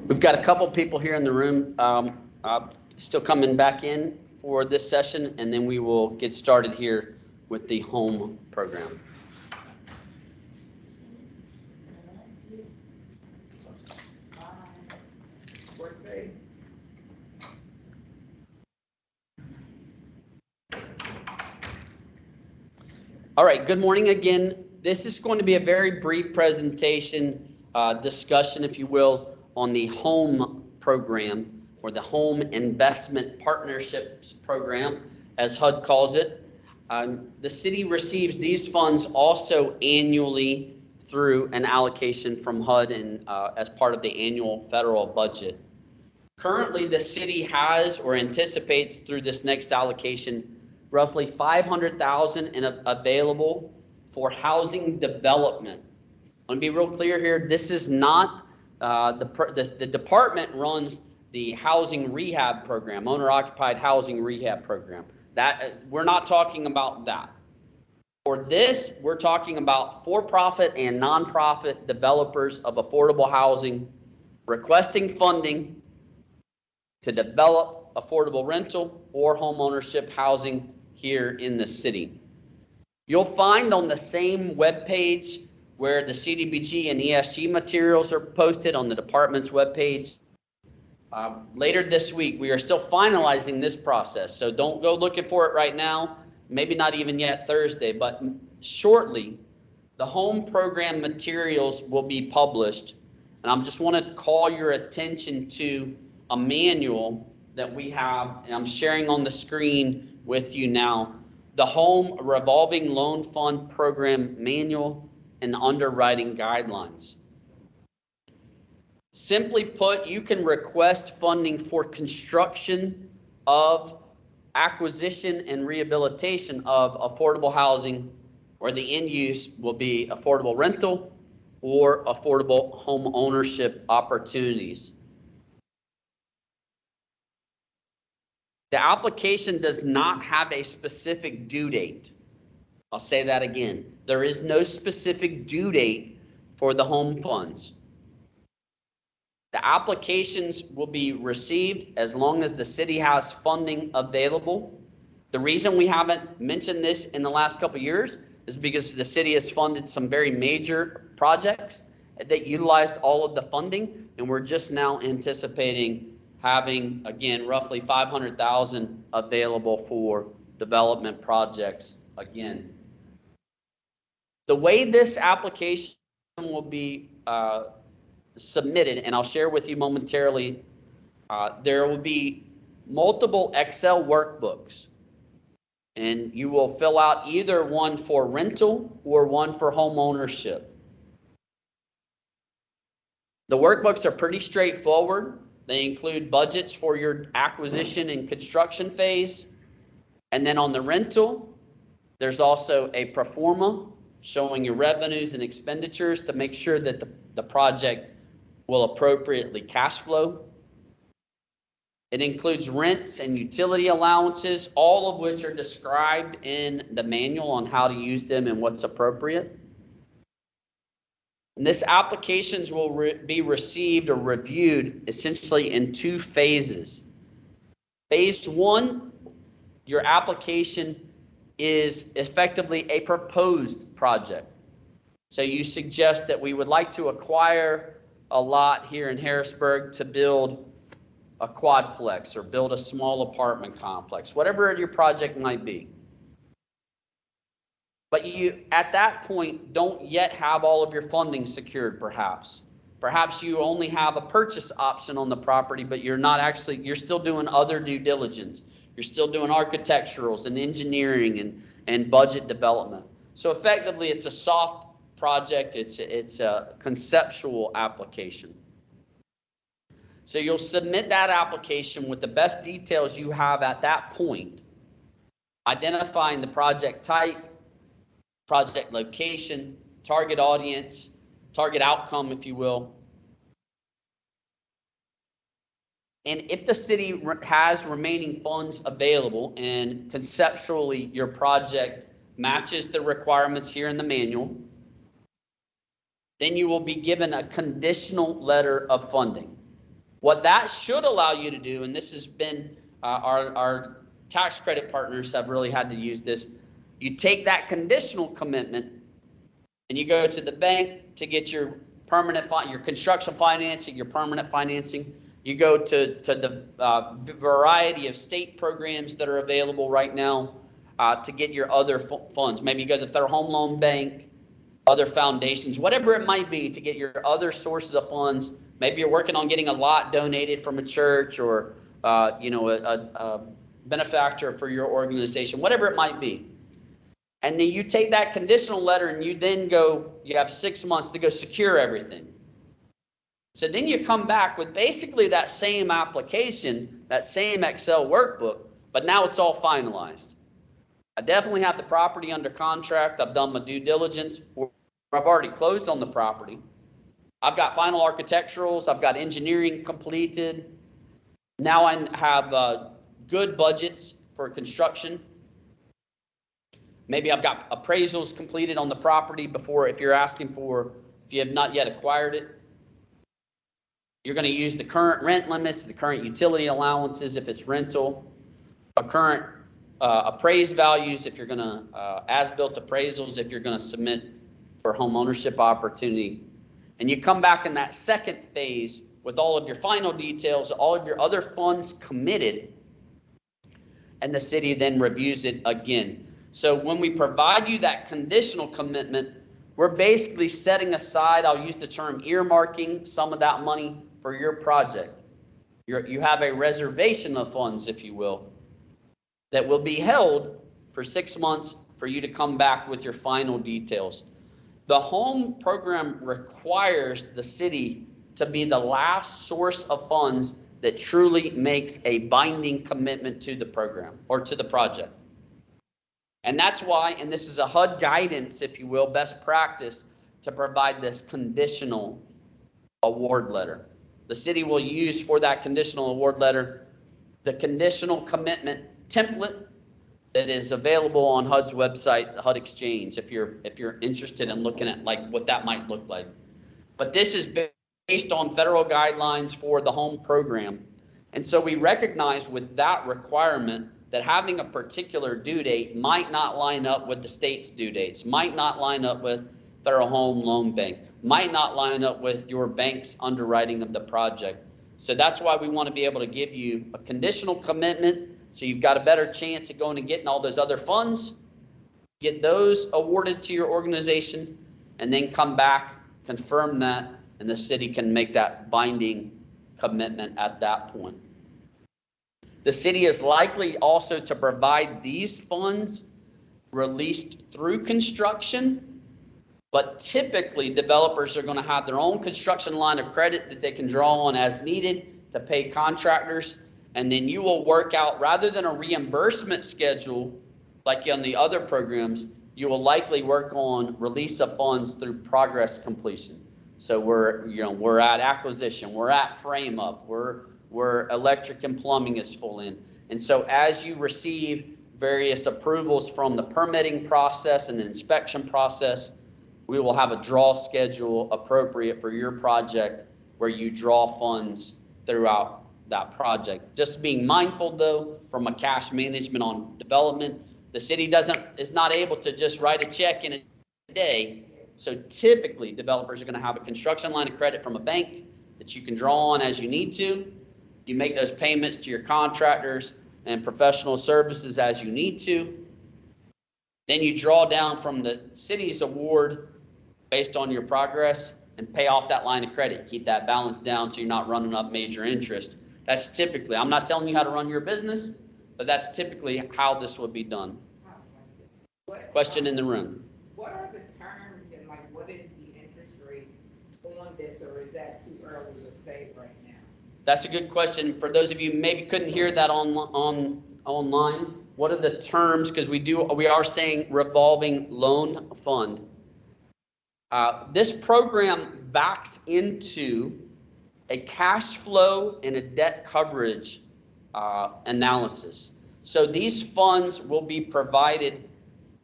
We've got a couple people here in the room still coming back in for this session, and then we will get started here with the home program. All right, good morning again. This is going to be a very brief presentation, discussion, if you will, on the home program, or the Home Investment Partnerships Program, as HUD calls it. The city receives these funds also annually through an allocation from HUD and as part of the annual federal budget. Currently, the city has or anticipates through this next allocation roughly $500,000 available for housing development. I want to be real clear here. This is not the department runs the housing rehab program, owner-occupied housing rehab program. That we're not talking about that. For this, we're talking about for-profit and nonprofit developers of affordable housing requesting funding to develop affordable rental or home ownership housing here in the city. You'll find on the same webpage where the CDBG and ESG materials are posted on the department's webpage. Later this week, we are still finalizing this process, so don't go looking for it right now, maybe not even yet Thursday, but shortly, the home program materials will be published. And I just want to call your attention to a manual that we have, and I'm sharing on the screen with you now, the Home Revolving Loan Fund Program Manual and Underwriting Guidelines. Simply put, you can request funding for construction of acquisition and rehabilitation of affordable housing, where the end use will be affordable rental or affordable home ownership opportunities. The application does not have a specific due date. I'll say that again. There is no specific due date for the home funds. The applications will be received as long as the city has funding available. The reason we haven't mentioned this in the last couple of years is because the city has funded some very major projects that utilized all of the funding, and we're just now anticipating having, again, roughly $500,000 available for development projects again. The way this application will be submitted, and I'll share with you momentarily, there will be multiple Excel workbooks, and you will fill out either one for rental or one for home ownership. The workbooks are pretty straightforward. They include budgets for your acquisition and construction phase. And then on the rental, there's also a pro forma showing your revenues and expenditures to make sure that the project will appropriately cash flow. It includes rents and utility allowances, all of which are described in the manual on how to use them and what's appropriate. And this applications will be received or reviewed essentially in 2 phases. Phase 1, your application is effectively a proposed project. So you suggest that we would like to acquire a lot here in Harrisburg to build a quadplex or build a small apartment complex, whatever your project might be. But you, at that point, don't yet have all of your funding secured, perhaps. Perhaps you only have a purchase option on the property, but you're not actually, you're still doing other due diligence. You're still doing architecturals and engineering and budget development. So effectively, it's a soft project. It's a conceptual application. So you'll submit that application with the best details you have at that point, identifying the project type, project location, target audience, target outcome, if you will. And if the city has remaining funds available and conceptually your project matches the requirements here in the manual, then you will be given a conditional letter of funding. What that should allow you to do, and this has been, our tax credit partners have really had to use this, you take that conditional commitment and you go to the bank to get your permanent, your construction financing, your permanent financing. You go to the variety of state programs that are available right now to get your other funds. Maybe you go to the Federal Home Loan Bank, other foundations, whatever it might be, to get your other sources of funds. Maybe you're working on getting a lot donated from a church or a benefactor for your organization, whatever it might be. And then you take that conditional letter and you then go, you have 6 months to go secure everything. So then you come back with basically that same application, that same Excel workbook, but now it's all finalized. I definitely have the property under contract. I've done my due diligence. I've already closed on the property. I've got final architecturals. I've got engineering completed. Now I have good budgets for construction. Maybe I've got appraisals completed on the property before, if you're asking for, if you have not yet acquired it. You're going to use the current rent limits, the current utility allowances if it's rental, a current appraised values if you're going to, as-built appraisals if you're going to submit for home ownership opportunity. And you come back in that second phase with all of your final details, all of your other funds committed, and the city then reviews it again. So when we provide you that conditional commitment, we're basically setting aside, I'll use the term earmarking some of that money for your project. You have a reservation of funds, if you will, that will be held for 6 months for you to come back with your final details. The home program requires the city to be the last source of funds that truly makes a binding commitment to the program or to the project. And that's why, and this is a HUD guidance, if you will, best practice to provide this conditional award letter. The city will use for that conditional award letter the conditional commitment template that is available on HUD's website, the HUD Exchange, if you're interested in looking at like what that might look like. But this is based on federal guidelines for the home program. And so we recognize with that requirement that having a particular due date might not line up with the state's due dates, might not line up with Federal Home Loan Bank, might not line up with your bank's underwriting of the project. So that's why we want to be able to give you a conditional commitment so you've got a better chance at going and getting all those other funds, get those awarded to your organization, and then come back, confirm that, and the city can make that binding commitment at that point. The city is likely also to provide these funds released through construction, but typically developers are going to have their own construction line of credit that they can draw on as needed to pay contractors. And then you will work out, rather than a reimbursement schedule like on the other programs, you will likely work on release of funds through progress completion. So we're at acquisition, we're at frame up, where electric and plumbing is full in. And so as you receive various approvals from the permitting process and the inspection process, we will have a draw schedule appropriate for your project where you draw funds throughout that project. Just being mindful though, from a cash management on development, the city is not able to just write a check in a day. So typically developers are going to have a construction line of credit from a bank that you can draw on as you need to. You make those payments to your contractors and professional services as you need to. Then you draw down from the city's award based on your progress and pay off that line of credit. Keep that balance down so you're not running up major interest. That's typically, I'm not telling you how to run your business, but that's typically how this would be done. Question in the room. What are the terms and like what is the interest rate on this, or is that too early to say right now? That's a good question. For those of you who maybe couldn't hear that online, what are the terms? Because we are saying revolving loan fund. This program backs into a cash flow and a debt coverage analysis. So these funds will be provided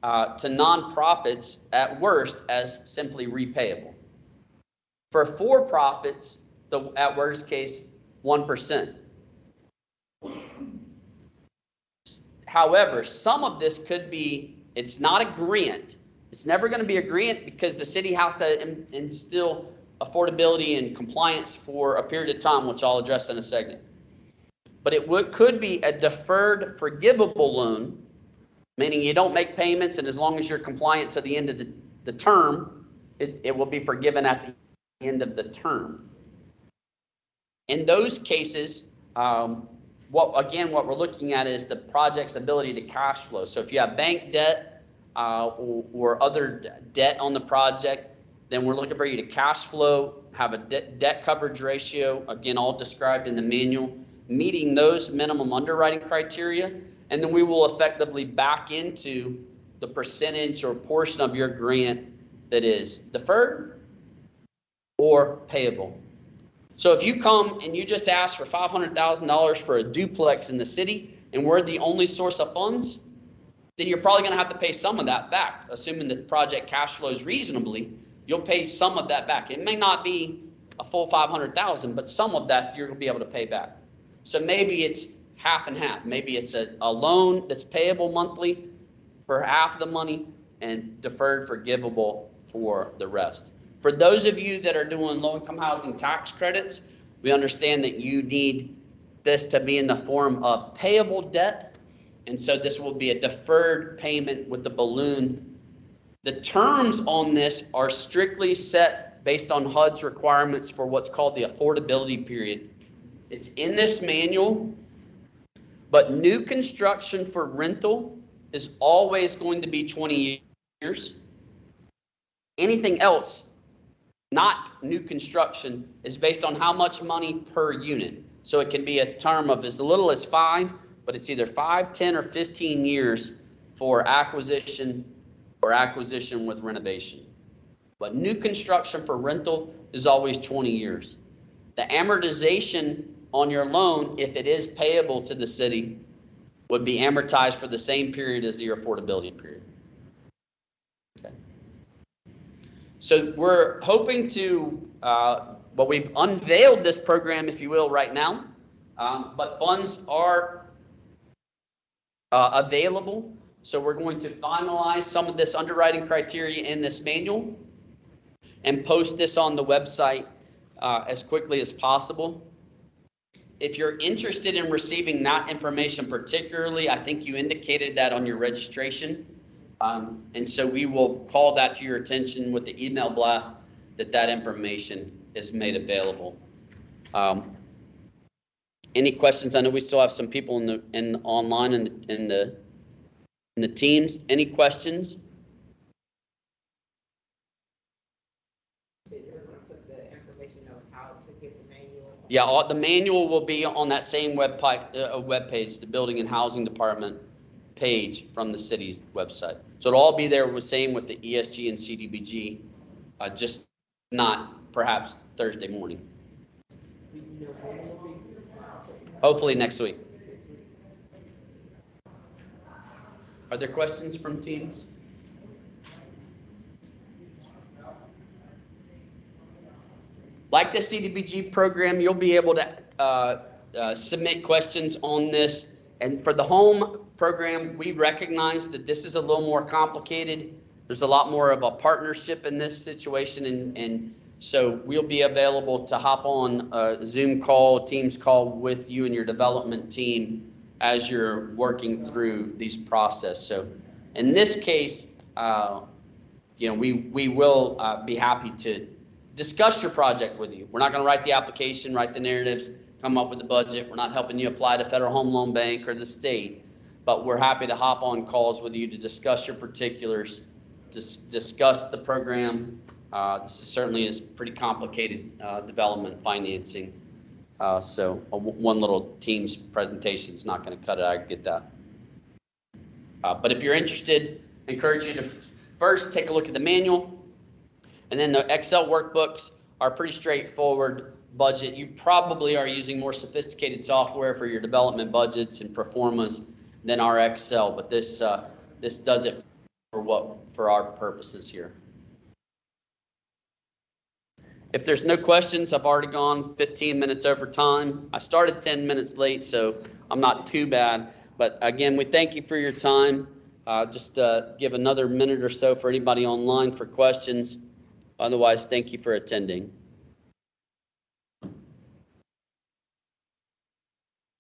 to nonprofits at worst as simply repayable. For for-profits, at worst case, 1%. However, some of this could be, it's not a grant. It's never going to be a grant because the city has to instill affordability and compliance for a period of time, which I'll address in a second. But it could be a deferred forgivable loan, meaning you don't make payments, and as long as you're compliant to the end of the term, it will be forgiven at the end of the term. In those cases, what we're looking at is the project's ability to cash flow. So if you have bank debt or other debt on the project, then we're looking for you to cash flow, have a debt coverage ratio, again, all described in the manual, meeting those minimum underwriting criteria, and then we will effectively back into the percentage or portion of your grant that is deferred or payable. So if you come and you just ask for $500,000 for a duplex in the city and we're the only source of funds, then you're probably going to have to pay some of that back. Assuming the project cash flows reasonably, you'll pay some of that back. It may not be a full $500,000, but some of that you're going to be able to pay back. So maybe it's half and half. Maybe it's a loan that's payable monthly for half the money and deferred forgivable for the rest. For those of you that are doing low-income housing tax credits, we understand that you need this to be in the form of payable debt, and so this will be a deferred payment with the balloon. The terms on this are strictly set based on HUD's requirements for what's called the affordability period. It's in this manual, but new construction for rental is always going to be 20 years. Anything else, not new construction, is based on how much money per unit. So it can be a term of as little as 5, but it's either 5, 10, or 15 years for acquisition or acquisition with renovation. But new construction for rental is always 20 years. The amortization on your loan, if it is payable to the city, would be amortized for the same period as your affordability period. Okay. So we're hoping to, we've unveiled this program, if you will, right now, but funds are available. So we're going to finalize some of this underwriting criteria in this manual and post this on the website as quickly as possible. If you're interested in receiving that information particularly, I think you indicated that on your registration. And so we will call that to your attention with the email blast that information is made available. Any questions? I know we still have some people online in the teams. Any questions? Yeah, the manual will be on that same web page, the Building and Housing Department page from the city's website. So it'll all be there, the same with the ESG and CDBG, just not perhaps Thursday morning. Hopefully next week. Are there questions from teams? Like the CDBG program, you'll be able to submit questions on this. And for the home program, we recognize that this is a little more complicated. There's a lot more of a partnership in this situation. And so we'll be available to hop on a Zoom call, Teams call with you and your development team as you're working through these process. So in this case, we will be happy to discuss your project with you. We're not going to write the application, write the narratives, come up with the budget. We're not helping you apply to Federal Home Loan Bank or the state, but we're happy to hop on calls with you to discuss your particulars, discuss the program. This certainly is pretty complicated development financing. So one little Teams presentation is not going to cut it. I get that. But if you're interested, I encourage you to first take a look at the manual. And then the Excel workbooks are pretty straightforward budget. You probably are using more sophisticated software for your development budgets and performas than our Excel, but this does it for our purposes here. If there's no questions, I've already gone 15 minutes over time. I started 10 minutes late, so I'm not too bad. But again, we thank you for your time. Just give another minute or so for anybody online for questions. Otherwise, thank you for attending.